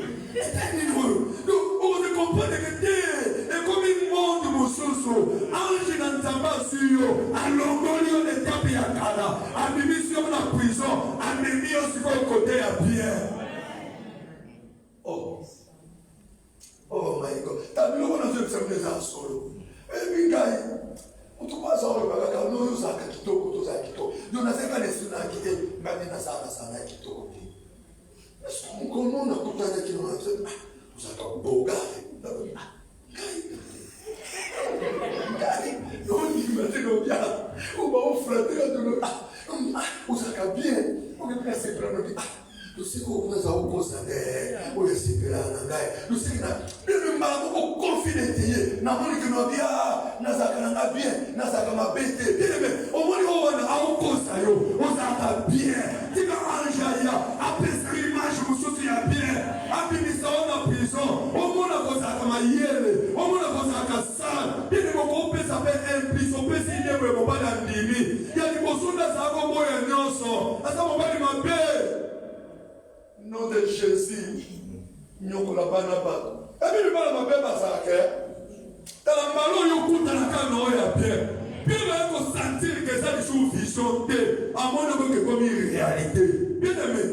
Speaker 1: On ne comprend que et comme il monde mususu, ange na nzamba suyo, alongolio de tapi ya kala, admission na prison, amemio siko côté ya bien. Oh my God. T'as vu le monde dans ce solo. Et puis, gars, on te passe en regardant, nous sommes à Kitoko, nous sommes à Kitoko. Nous n'avons pas les sous à quitter, mais nous sommes à Kitoko. Comment on a coupé avec qui nous avons dit, nous sommes beau gars. On dit, maintenant, bien, on va offrir de nous. Vous êtes bien, on est pressé pour nous dire. Nous savons qu'on a un gros salaire, on est séparés en anglais. Nous savons que nous avons confidentiel. Nous avons dit que nous avons bien, nous avons bêté. Bien aimé, au moins nous avons un gros salaire, on a bien. Si nous avons un après cette image, nous sommes bien. Après nous sommes en prison, au moins nous avons un yéle, au moins nous avons un salle. Bien aimé, on peut s'appeler un plus, on peut signer pour pas d'andimi. Il y a des personnes qui sont en nyonso, asa mobali mabe. Nom de Jésus, nous la banaba. Et puis, nous allons faire ça. Dans la malo, nous allons faire bien. Puis, nous allons sentir que ça est une vision. À mon avis, c'est comme une réalité. Bien aimé.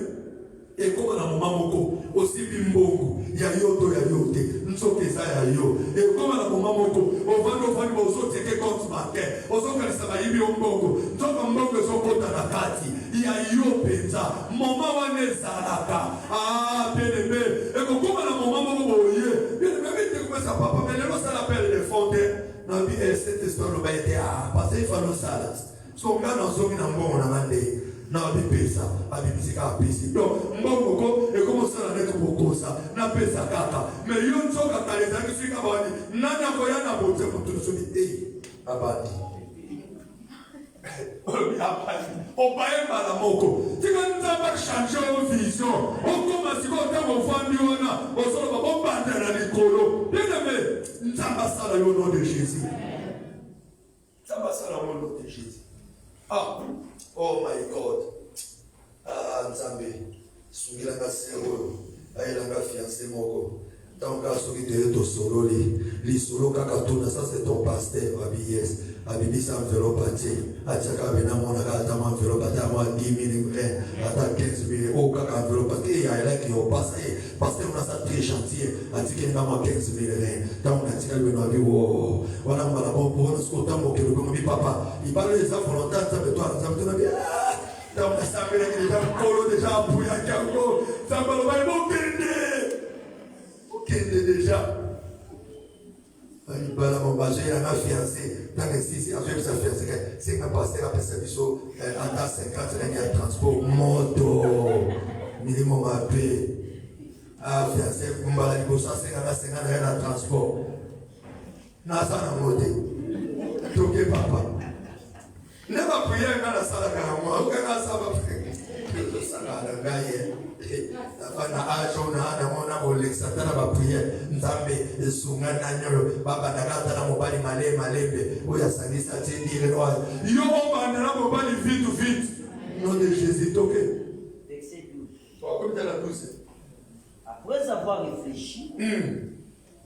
Speaker 1: Et comme dans mon maman, aussi bimbongo, il y a yoto, il y a yote. Nous sommes des aïeux. Et comme dans mon maman, on va nous faire aux autres qui comptent ma terre. Aux autres qui sont aïeux, on bongo. Nous sommes bongo, sont contre la carte. Il y a yo penza. Maman va ne salaka. Ah, bien aimé. Et comme dans mon maman, bien aimé, tu commences à papa, mais le nom ça l'appelle les fontaines. Non, mais cette histoire va être parce qu'il faut nous saler. Son gars dans son bon, on a mandé. Na bipesa abibisika pesi donc mbongo et comment ça na neko bokosa na pesa kaka mais yo nzoka kaleza kisika bani nana koyana bote mutu sobi abadi on paye mala moko tika nzamba changer au vision on commence ko ta mo fandi wana o solo ba bombanda na likolo bien aimé nzamba sala yo nom de Jésus nzamba sala au nom de Jésus. Ah, oh my God. Ah, Nzambe. Sungila nga sero. Aila nga fiancé moko. Donc, solo, ça c'est ton pasteur, Abies. Abibisa enveloppe atchaka bena mona kata enveloppe ata moi 10 000 ata 15 000 au kaka enveloppe parce qu'il y a là qui au passé parce que on a ça très chantier atiki nga moi 15 000 tant on atiki le no bi wo wana mbala bon pour ce que tant que le bon papa il parle des volontaires ça me toi ça me donne bien tant on a ça mais il est colo déjà pour ya kango ça me va bon kende déjà. Il va la j'ai un fiancé dans les 6 ans, j'ai sa fiancée, c'est un pasteur à service à 50 ans de transport, moto, minimum à paix. Ah, fiancé, vous m'avez dit, ça c'est un transport. Nasa na moté. Toké papa. Ne va prier dans la salle à moi, aucun ça va prier. Na ajo na na mona Alexa tana ba prier nzambe sunga na nyo baba na kata na mobali malembe oya sanisa tindire no yo bana na mobali vite nom de Jésus toké
Speaker 2: verset 12.
Speaker 1: Comme dans la douce.
Speaker 2: Après avoir réfléchi, il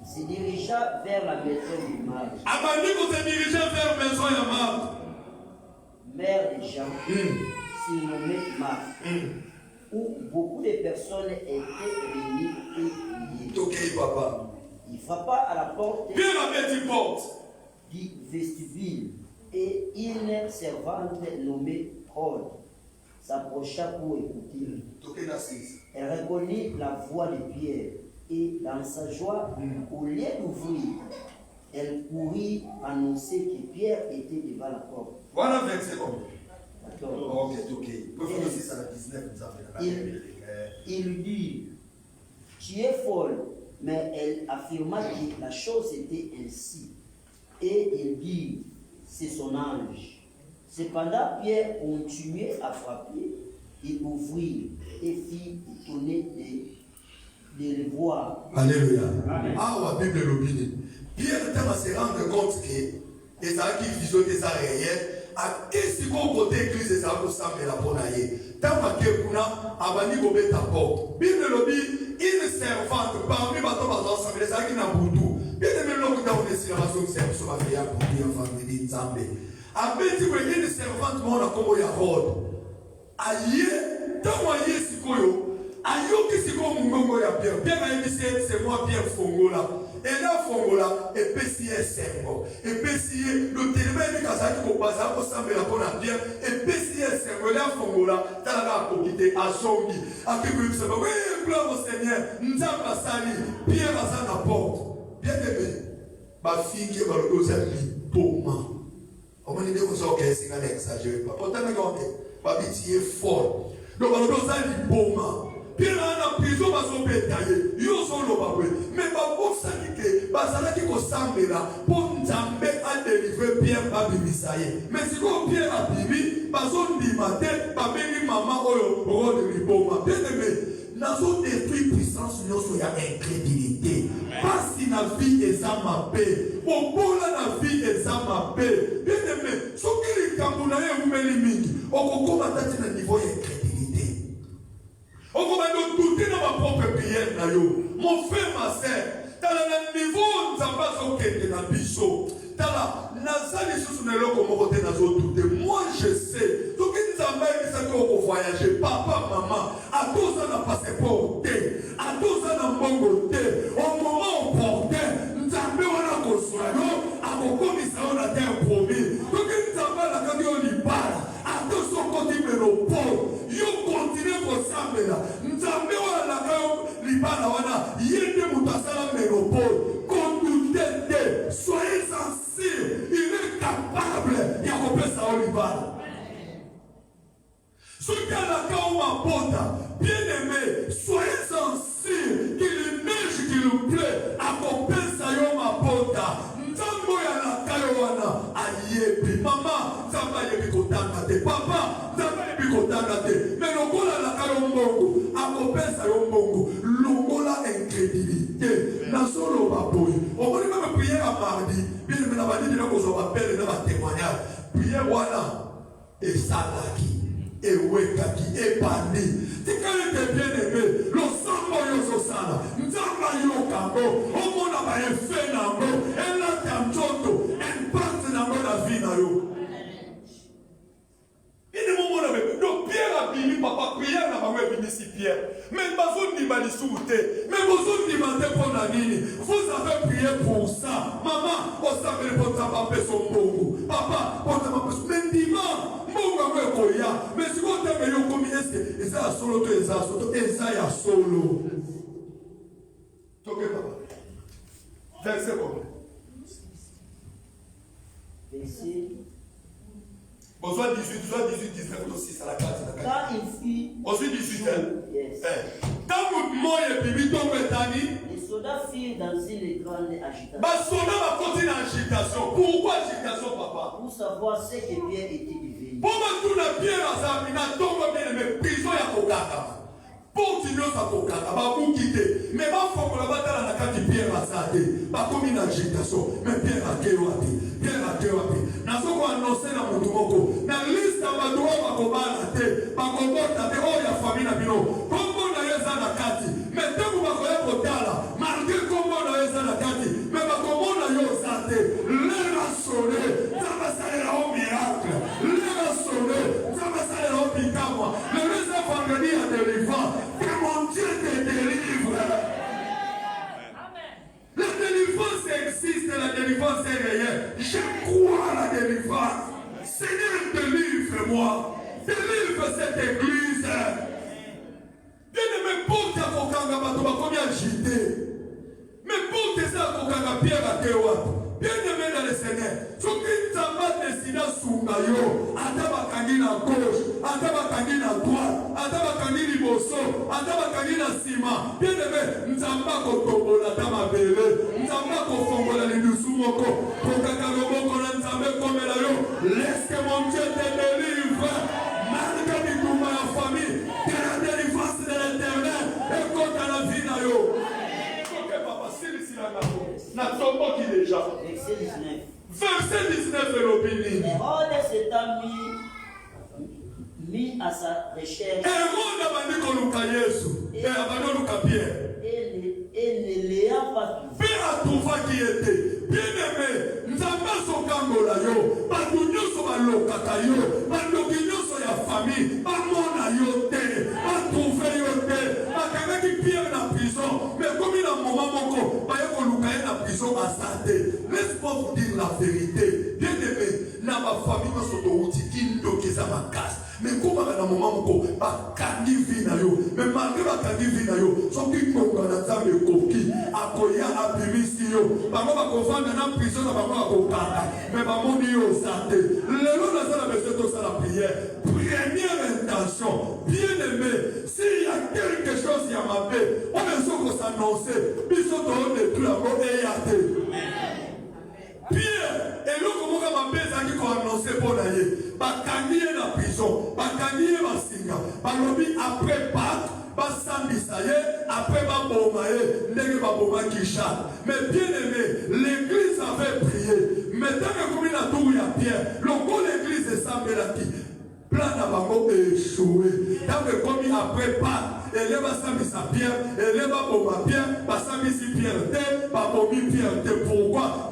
Speaker 2: se dirigea vers la maison du mari.
Speaker 1: Abandi ko se diriger vers maison ya Marthe.
Speaker 2: Mère de Jean, surnommée Marthe. Où beaucoup de personnes étaient réunies et priaient.
Speaker 1: Papa.
Speaker 2: Il frappa à la porte du vestibule et une servante nommée Rôde s'approcha pour écouter. Elle reconnut la voix de Pierre et dans sa joie, au lieu d'ouvrir, elle courut annoncer que Pierre était devant la porte.
Speaker 1: Voilà 20 secondes.
Speaker 2: D'accord.
Speaker 1: Ok.
Speaker 2: Il lui dit, tu es folle, mais elle affirma que la chose était ainsi. Et il dit, c'est son ange. Cependant, Pierre continuait à frapper, il ouvrit et fit étonner de le voir.
Speaker 1: Alléluia. Ah, la Bible l'opinion. Pierre se rendre compte que les gens qui visionent des réels, à qu'est-ce qu'on côté église des arbres semblent la ponaille. Tant que kuna abani gobe tapo. Bible lobby une servante parmi bateau bateau semblent les gens qui n'a boutou. Bien de même l'autre dans les situations qui servent sur ma fille pour dire en famille d'Inzambe. Abeti une servante mona comme ya Rôde. Aïe, tant aïe sikoyo. Ayoki siko mungongo ya Pierre. Pierre a dit c'est moi Pierre Fongola. Et là Fongola et PCS Sengo. Et PCS le téléphone du Kazaki ko baza ko sambela pona Pierre et PCS Sengo là Fongola tala ko kité a songi. A qui vous savez oui gloire au Seigneur. Nzamba sali Pierre a sa porte. Bien aimé. Ba fille qui va le doser poma. On m'a dit que ça OK c'est un exagéré. Pas pourtant regarder. Ba biti est fort. Donc on doit ça li poma. Pierre a en prison va son bétail. Yo son lo babwe. Mais ba bossa que bazala qui ko sambela pour Nzambe a délivrer Pierre ba bibisaye. Mais si ko Pierre a bibi bazon di matin ba bengi maman oyo rôle li boma. Bien aimé, nazo détruit puissance nyonso ya incrédulité. Parce que na vie ezama paix. Bobola na vie ezama paix. Bien aimé, soki li kambuna ye umeli mingi, okokoma tati na niveau ya incrédulité. On va nous douter dans ma propre prière. Mon frère, ma soeur, dans le niveau où nous avons été dans le biseau, dans la nazali sous le lot comme côté dans douter. Moi, je sais. Donc, nous avons dit qu'on voyager. Papa, maman, à tous on a passeport, à tous on a mongo, au moment où on portait, nous avons construit, à mon commissaire, on a été un promis. Donc, nous avons la caméra au Libala, à tous on continue nos pauvres. Yo continue pour s'amener. Nzambe wa la kayo libala wana yende mutasala ménopole. Conduitez, soyez sensibles. Il est capable. Il y a compris ça au libala. Ce qui a la kayo ma bota, bien aimé, soyez sensibles. Qu'il neige, qu'il nous plaît. À compris ça yo ma bota. Nzambe ya la kayo wana ayebi. Maman, nzambe yebi kotanga te. Papa, nzambe mais longola la kalongongo, akopesa yongongo, longola incrédulité. Na solo baboy. On va même prier à mardi. Bien mais la bandit là qu'on va appeler dans la témoignage. Prier voilà et salaki et wekaki et bandi. Tu quand tu bien aimé, le sang moyo sosala. Nzamba
Speaker 3: bayokango omona baefe nango elata nzoto impact nango na vie na yo. Il moment donc Pierre a bimi papa prière na bango ebimisi Pierre mais bazo ndima lisuute mais bazo ndima te pona nini. Vous avez prié pour ça maman osambele pota papa son mbongo papa pota papa mais ndima mbongo ngo ekoya mais si vous avez yo komi est-ce eza solo to eza ya solo toke papa verset combien
Speaker 2: verset
Speaker 3: Bonsoir 18, 19, 6 à la 4.
Speaker 2: Quand il fit.
Speaker 3: Ensuite 18.
Speaker 2: Yes.
Speaker 3: Quand vous
Speaker 2: les soldats firent dans une grande agitation.
Speaker 3: Pourquoi agitation, papa?
Speaker 2: Pour savoir ce que Pierre était devenu.
Speaker 3: Pour continuer à kokaka bakukite mais bafongola batala na kati Pierre azate bakomi na agitation mais Pierre akewapi nazoko annoncer na mutu moko na liste ya bato oyo bakobala te bakobota te oyo ya famille na bino kombo na yo eza na kati mais ntango bakoya kotala malgré kombo na yo eza na kati mais bakomona yo oza te lera sone nzambe asalela o miracle lera sone nzambe asalela o bikamwa le reste vendredi ya délivrance que mon Dieu te délivre. La délivrance existe, la délivrance est réelle. Je crois à la délivrance. Seigneur, délivre-moi. Délivre cette église. Bien-aimé, pour ta kokanga batoba combien agité. Mais pour que ça kokanga Pierre à Tewa. Bien-aimé dans le Seigneur. Ce qui t'a décidé à Sungayo, Adaba Kangina gauche, Adaba Kangina droite, Adaba Kangina liboso, Adaba Kangina sima. Bien-aimé, Nzamba Kotobola Dama Bele, Nzamba Kofongola Lidusumoko, Kokakaromoko Nzambe Komelayo. Laisse que mon Dieu te délivre. Malgré du tourment à la famille, de la délivrance de l'éternel, et contre la vie na yo. Ok, papa, c'est ici la maison. Na tombe qui déjà.
Speaker 2: Verset 19.
Speaker 3: Verset 19 de l'opinion.
Speaker 2: Hérode s'étant mis à sa recherche.
Speaker 3: Hérode a bandé koluka Yesu. Et a bandé koluka Pierre.
Speaker 2: Et ne l'ayant pas trouvé.
Speaker 3: Pierre a trouvé qui était. Bien-aimé, Nzamba sokangola yo. Batu nyoso balokaka yo. Baloki nyoso ya famille. Bamona yo te. Batrouvé yo te. Bakangaki Pierre na prison. Mais comme il a un moment moko, baye koluka ye na prison à santé. Laisse-moi vous dire la vérité. Bien-aimé, na ma famille nyoso to uti kindo keza makasi. Mais comment à un moment moko, bakangi vina yo. Mais malgré bakangi vina yo, soki konga na nzambe koki, akoya abimisi yo. Bango bakovanda na prison na bango bakokanga. Mais bamoni yo santé. Lelo na sala besoin de la prière. Première intention, bien-aimé, s'il y a quelque chose qui a mappé, on est sûr qu'on s'annoncer. Biso to détruit la mort et yate. Pierre, et l'eau comme on a besoin qu'on annonce pour l'aller. Bakangi na prison, bakangi basinga, balobi après Pâques, basambisa ye, après baboma ye, ndenge baboma kisha. Mais bien aimé, l'église avait prié. Mais tant que comme il a tout à Pierre, le coup l'église est sambelaki. Plan à bango échoué. Tant que comme il après Pâques, elle va s'amisa Pierre, elle va bomba Pierre, basamisi Pierre te, babomi Pierre te. Pourquoi?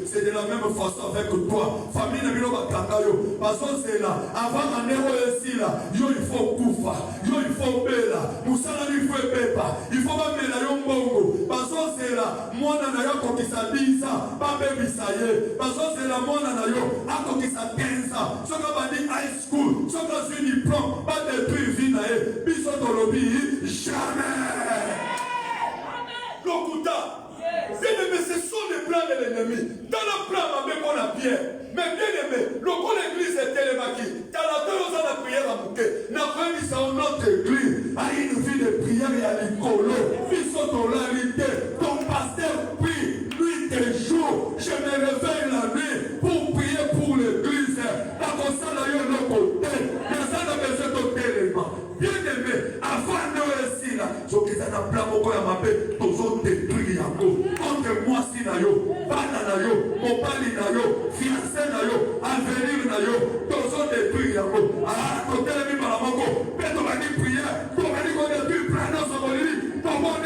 Speaker 3: C'est de la même façon avec toi. Famille ne vient pas kangayo. Parce que c'est là. Avant un héros ici là, yo il faut koufa, yo il faut bela. Moussala il faut pepa. Il faut pas mela yo mbongo. Parce que c'est là. Moi na yo kokisa 10 ans, pas baby ça y est. Parce que c'est là moi na yo a kokisa 15 ans. Ce qu'on va dire high school, ce qu'on suit diplôme, pas détruire vie na ye. Biso tolobi jamais. Lokuta. Bien-aimé, ce sont les plans de l'ennemi. Dans le plan, on a Pierre. Mais bien-aimé, le coup l'église est télémaquée. Dans la deux ans de prière à bouquet. N'a pas mis ça notre église. A une vie de prière et à l'école. Fils de réalité. Ton pasteur prie nuit et jour. Je me réveille la nuit pour prier pour l'église. La console a eu un côté. Mais ça n'a besoin de téléma. Bien-aimé, avant de réussir là, ce qui est un plan pour qu'on a fait, tous autres détruits à vous. Contre moi, si na yo, bana na yo, mopali na yo, fiancé na yo, avenir na yo, tous autres détruits à vous. Ah, côté les mi par la moko, mais tu vas dire prière, tu vas dire qu'on détruit plein dans son lit, ton bon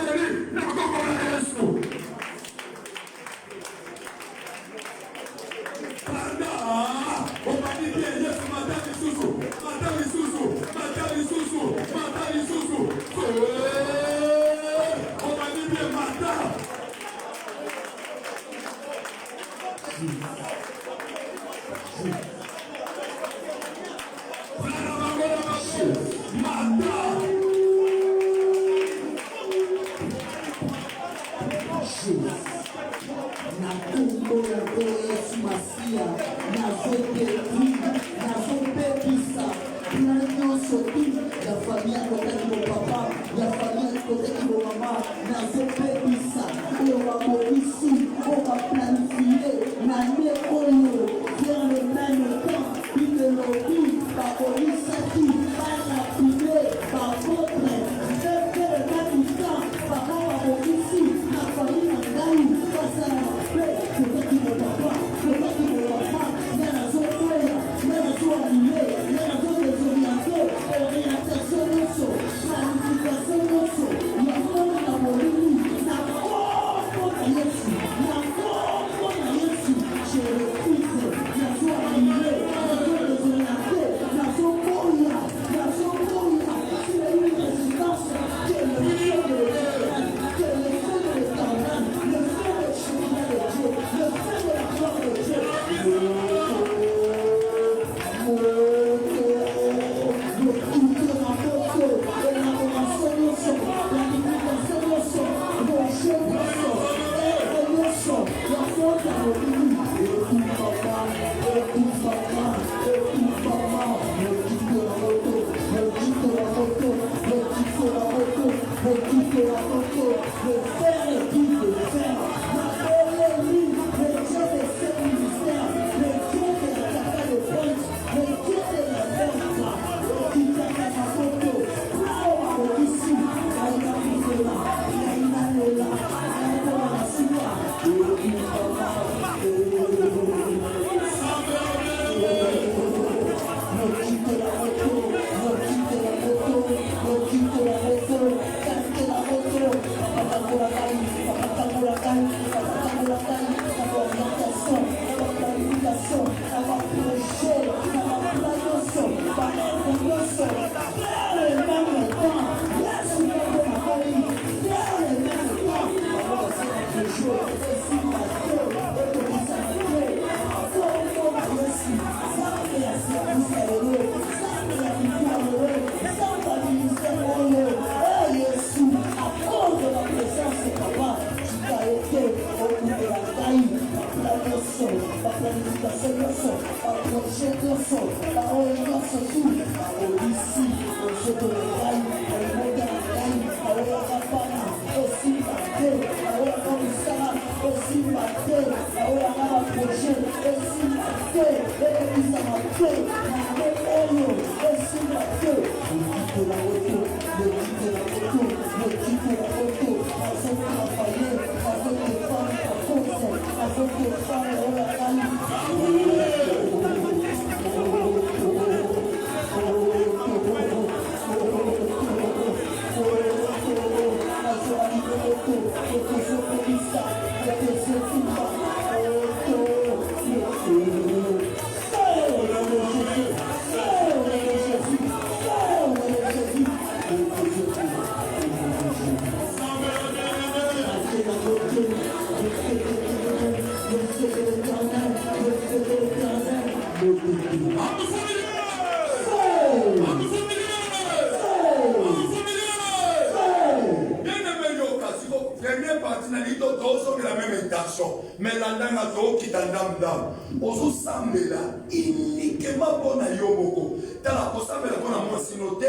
Speaker 3: Mais la langue a trop qui t'endame. Ozo sambela uniquement pour na yomoko. T'as la posambela pour na moi sinoté,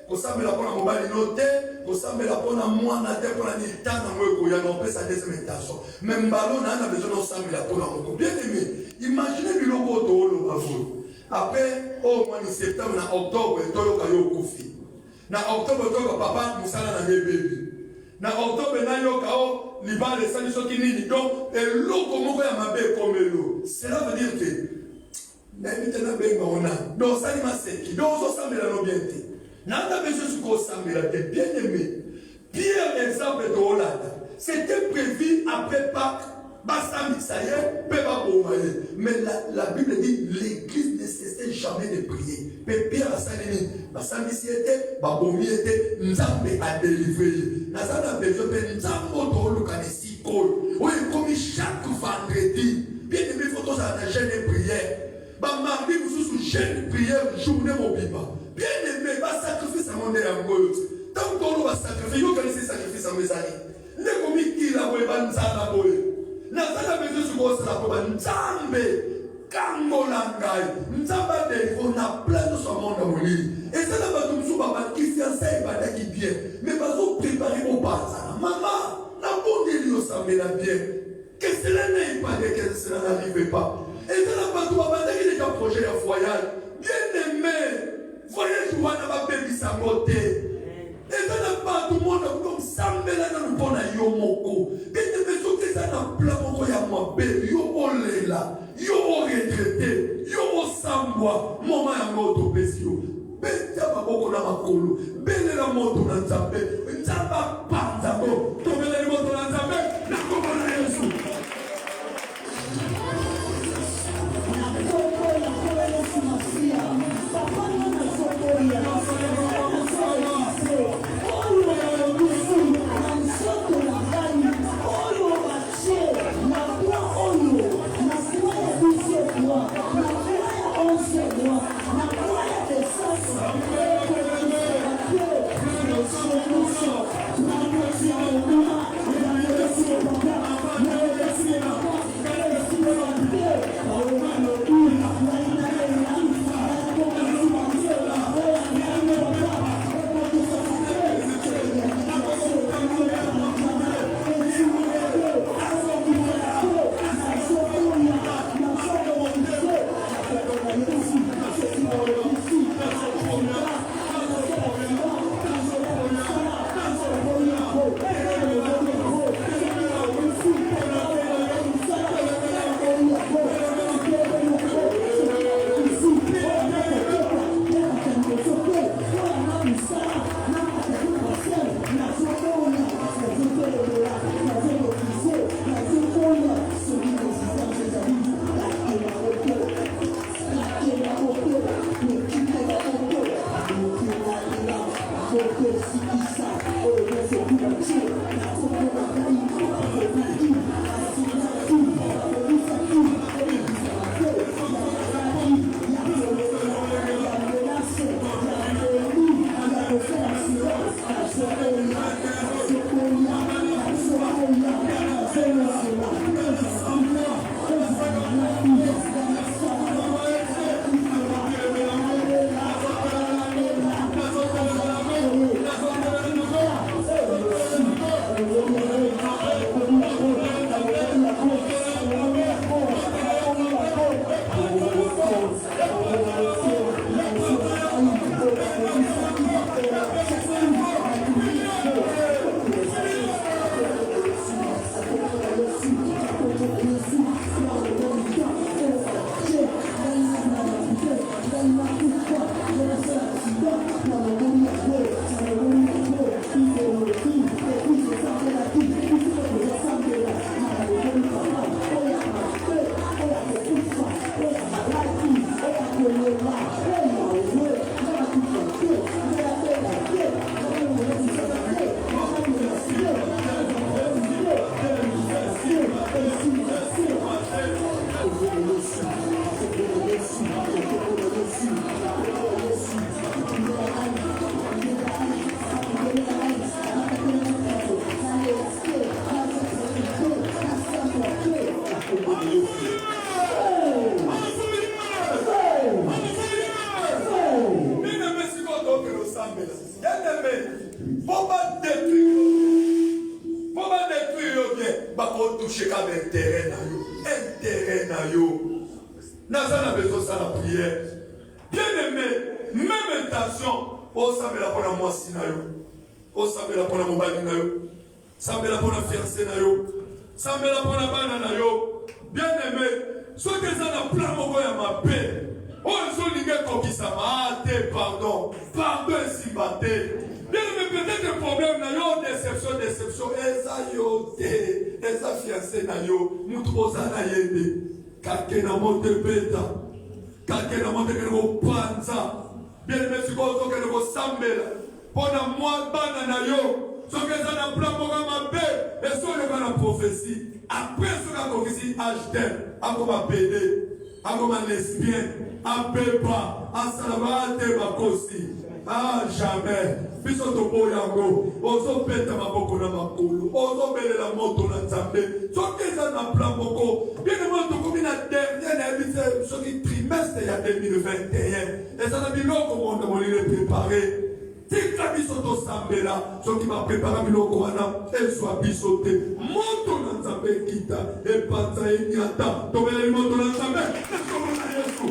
Speaker 3: posambela pour na mobile noté, posambela pour na moi na te pour na nitana mweko ya non pesa deuxième intention. Même ballon na besoin de sambela pour na moko. Bien aimé, imaginez biloko to lo bavo. Après au mois de septembre na octobre tolo kayo kufi. Na octobre tolo papa musala na bébé. Na octobre na yo kao libale sali soki nini donc eloko moko ya mabe komelo. Cela veut dire que n'habite na benga ona. Donc sali maseki. Donc so sambela no bien te. Nanda besoin su ko sambela te bien aimé. Pire exemple de Hollande. C'était prévu après Pâques. Basami ça y est, peut pas bombarder. Mais la Bible dit l'église ne cessait jamais de prier. Mais Pierre a salini, Basami si était, Babomi était, Nzambe a délivré. Nazana besoin de Nzambe au Lukanesi Paul. Oui, comme chaque vendredi, bien aimé photos à la jeûne et prière. Mardi, vous sous jeûne prière, journée mon biba. Bien aimé, va sacrifice monde ya ngoyo. Tant qu'on va sacrifier, yo connaissez sacrifice en mesani. Ne komi kila boy banzana boy. Na zana bezo suko sala ko banzambe. Kangola ngai. Nzamba de on a plein de son monde moli. Et ça n'a pas tout sous papa qui fiancé pas qui bien. Mais pas au préparer au pas. Maman, la bonne Dieu ça me la bien. Que cela n'est pas de que cela n'arrive pas. Et ça n'a pas tout papa qui est un projet à voyage. Bien aimé. Voyage où on a baby sa côté. Et ça n'a pas tout le monde comme Sambela dans le bon à Yomoko. Et tu me souviens que ça n'a pas beaucoup à moi, bébé. Yo olela, yo retraité, yo sambwa, maman ya moto pesio. Beta baboko na makolo, bele la moto na nzambe, nzamba panzabo, tobele la moto na nzambe, na komona Yesu. Angoma PD, angoma lesbienne, abeba, asalabate bakosi. Ah, jamais. Biso topo yango. Ozo peta maboko na makulu. Ozo bele la moto na nzambe. Sokeza na plan boko. Bien évidemment, tout comme la dernière ce trimestre il y a 2021. Et ça n'a pas comment on a préparé. Si la biso to sambela, ce qui m'a préparé biloko wana, elle soit bisoté. Moto na nzambe kita. Et panza et nyata. Tobele moto na nzambe. Let's go na Yesu.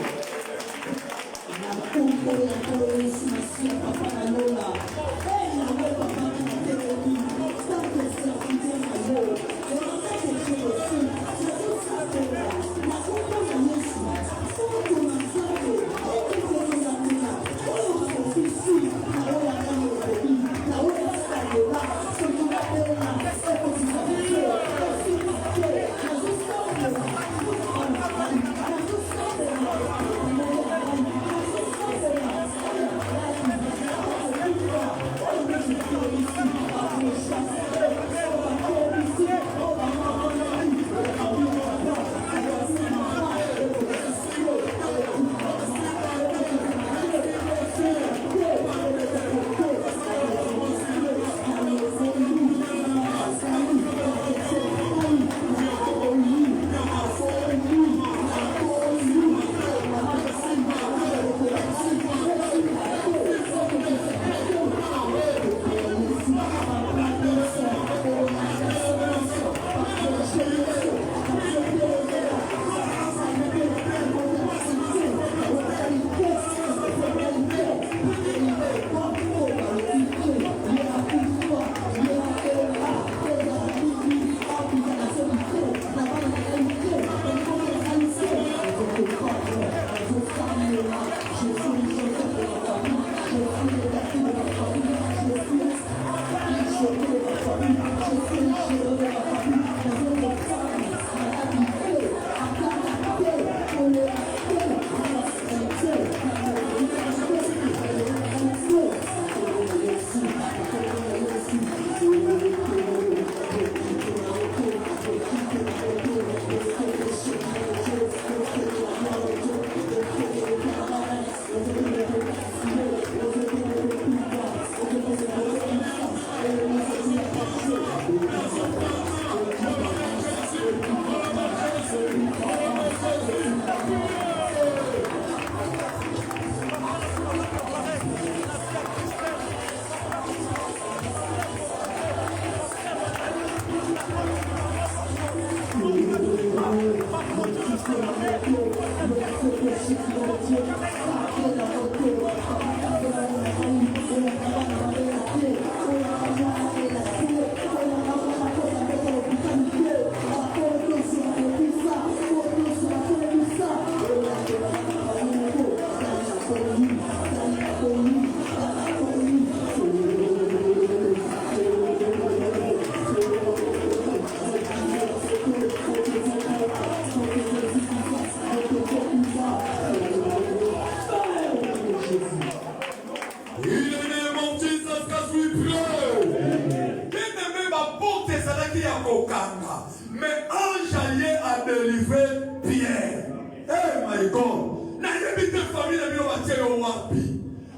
Speaker 3: Mais ange allait à délivrer Pierre. Eh my God. Na yebite famille na bino batie yo wapi.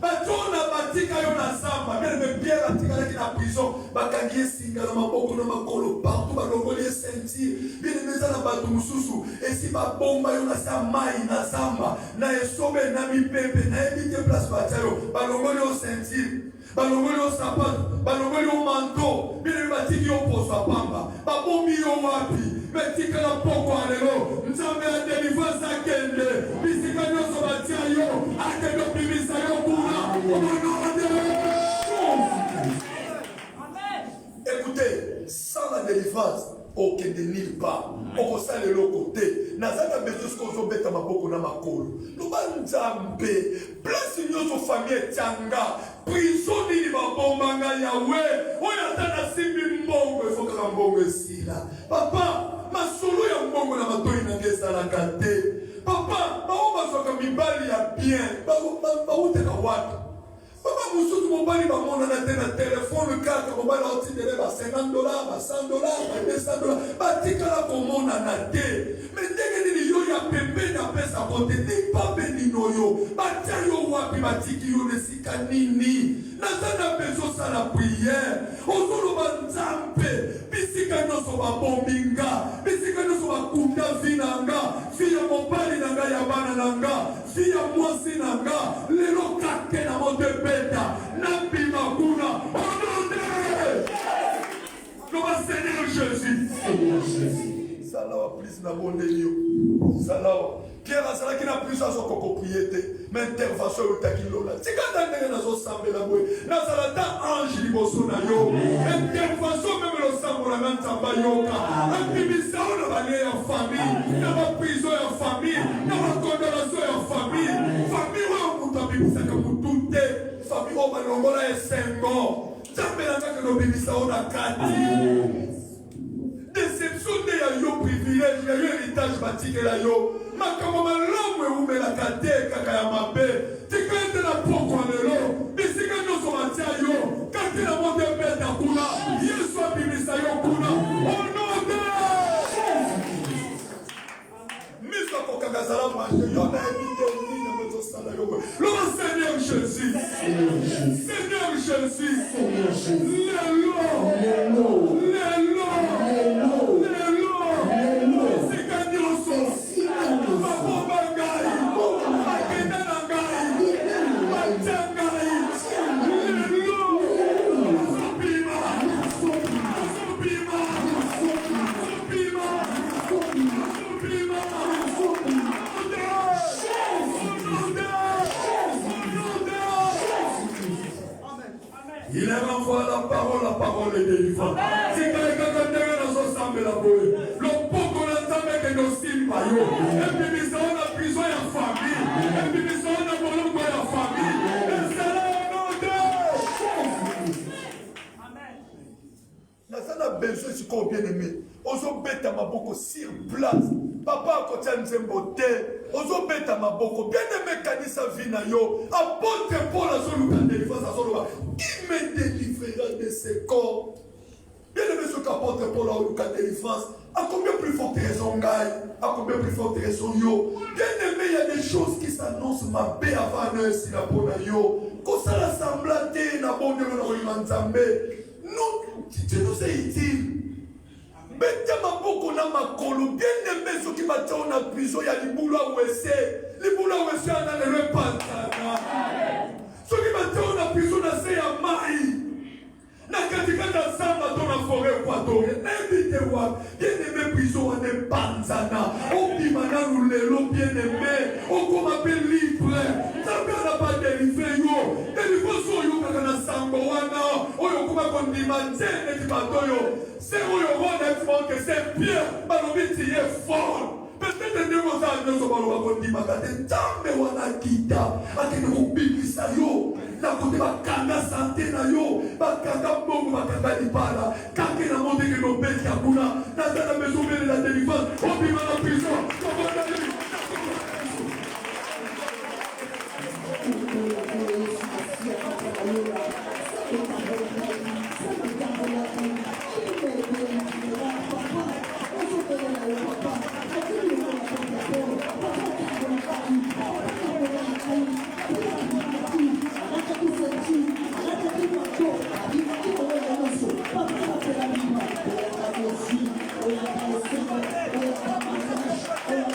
Speaker 3: Batona batika yo na samba. Bien Pierre batika na prison. Bakangi singa na maboko na makolo partout balongoli sentir. Bien meza na batu mususu. Esi ba bomba yo na sa mai na samba. Na esobe na mipepe na yebite place batayo. Balongoli yo sentir. Balongoli yo sapato, balongoli yo manteau, bien batiki yo poso pamba, babombi yo wapi, betika na poko alelo, nzambe ya delivrance akende, bisika nyoso batia yo, akendo bimisa yo kuna, au nom de Jésus. Écoutez, sans la délivrance, aucun de nulle part. On va aller l'autre côté. Nazaka besoin qu'on se mette à ma boko na makolo. Nous allons jamber. Place une famille tianga. Prison ni babomanga Yahweh. On attend à simbi mbongo. Il faut que la mbongo ici là. Papa, ma solo ya mbongo na matoi na ngesa la kate. Papa, ma oma soka mibali ya bien. Ba ute ka watu. Papa, musutu mobali ba mona na tena téléphone kaka mobali otindele ba $50, ba $100, ba $200, ba tikala ko mona na te. Mais ndenge nini yo ya pembeni apesa kote lipa benino yo batia yo wapi batiki yo nesika nini nazana bezo sala prière ozoloba nzambe bisika nyonso babombinga bisika nyonso bakunda vi nanga vi ya mobali nanga ya bana nanga vi ya mwasi nanga lelo kake na motebeta nabima kuna ononde loba Seigneur Jésus salawa plus na bondenyo salawa Pierre azalaki na puissance okoko priete mais intervention utakilola tikata ndenge nazosambela boye nazala ta ange liboso na yo intervention meme losambola na nzamba yoka abimisa o na balie ya famille na baprizo ya famille na bakondolation ya famille famille oyo moto abimisaka motu te famille oyo balongola esengo nzambe nangaka nobimisa o na kati déception de ya yo privilège ya yo héritage batikela yo makambo malamu ewumelaka te kaka ya mabe tika ete na pokwa lelo bisika nyonso batia yo kati na motebeta kuna yesu abimisa yo kuna onode miso akokaka zala mwaje yo na ebite nini amezosala yo loba Seigneur Jésus Seigneur Jésus lelo il renvoie la parole est délivrante. Si quelqu'un n'a pas semblé la boue, le poko n'a jamais que nos signes maillots. Et puis nous sommes en prison et en famille. Et puis nous sommes en bolongo et en famille. Et c'est là au nom de Amen. N'a pas besoin de ce qu'on bien aimé. Ozo beta maboko sur place. Papa côté nzembo te. Ozo beta maboko bien aimé kanisa vina yo. Apôtre Paul a solo ka délivrance a solo. Qui me délivrera de ce corps? Bien aimé ce qu'apôtre Paul a eu ka délivrance. À combien plus forte raison Gaï? À combien plus forte raison yo? Bien aimé, il y a des choses qui s'annoncent ma paix avant un si la bonne yo. Quand ça l'assemble na bonne yo na nous, tu nous es utile. Bete maboko na makolo bien aimé ceux qui battent en prison ya libula wese ana le repantana ceux qui battent en prison na se ya mai na katikata samba dans la forêt équatorienne invité wa bien aimé prison ane panzana obimana lulelo bien aimé on m'appelle libre ça n'a pas délivré yo délivrance yo kaka na sango wana oyo kuma kondima tene di batoyo c'est honnêtement que c'est bien balobi ti est fort peut-être que nous avons nous baloba kondima kate tambe wana kita akene kubikisa yo na kote bakanga santé na yo bakanga bongo bakanga libala kake na monde que nos bêtes yakuna na tana besoin de la délivrance obima la prison
Speaker 4: Papa,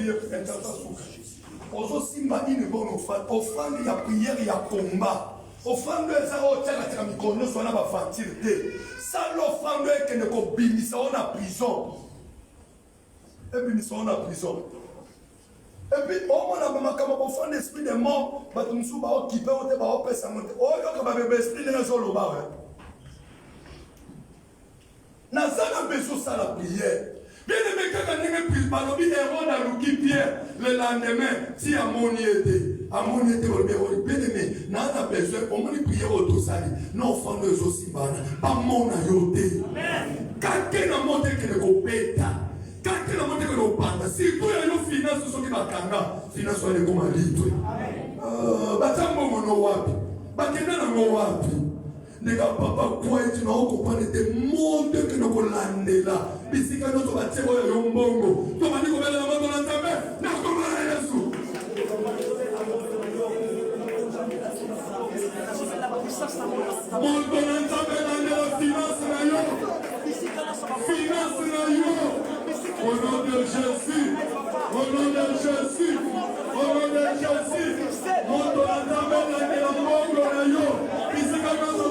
Speaker 3: prier Ozo simba une bonne offrande. Offrande, il y a prière, il y a combat. Offrande, ça va au tchèque, il y a soit la facilité. Ça, l'offrande, qui ne peut pas en prison. Et puis, ils sont en prison. Et puis, on a même quand on fait l'esprit des morts, on se bat qui peut on te bat on ça monte. Oh, il y a quand même l'esprit des gens là-bas. N'a pas besoin de ça la prière. Bien aimé, quand on est pris par le héros dans le qui pierre, le lendemain, si à mon été, bien aimé, n'a pas besoin, on m'a prié au tout ça, non, fondé aussi, pas mon ayoté. Quand on a monté que le copéta, quand on a monté que le panda, si tu as une finance, ce qui va kanga, finance, on est comme un litre. Batambo mono wapi, bakena na wapi. Nega papa kwa eti na okopana te monde que nous landela bisika no to batebo ya yombongo to mani ko bela na moto na nzambe na komana Yesu moto na nzambe na ndela finance na yo au nom de Jésus au nom de Jésus au nom de Jésus moto na nzambe na ndela mbongo na yo bisika no to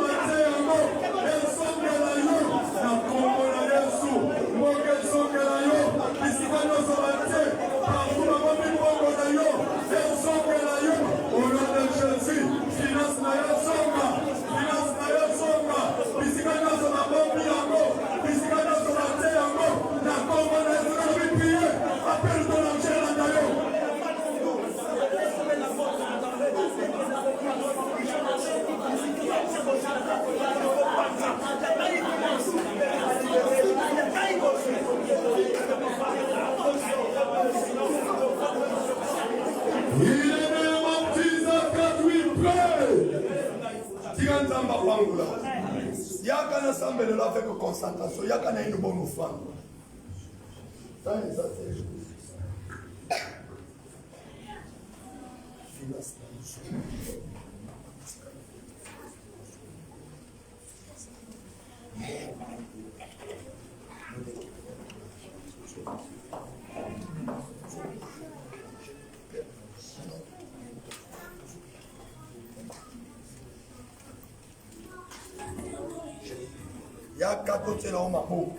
Speaker 3: Yaka na sambele la avec concentration, yaka na une bonne offrande. Ça est ça c'est. Ya kato tela o mapo.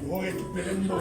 Speaker 3: Vou récupérer le mot.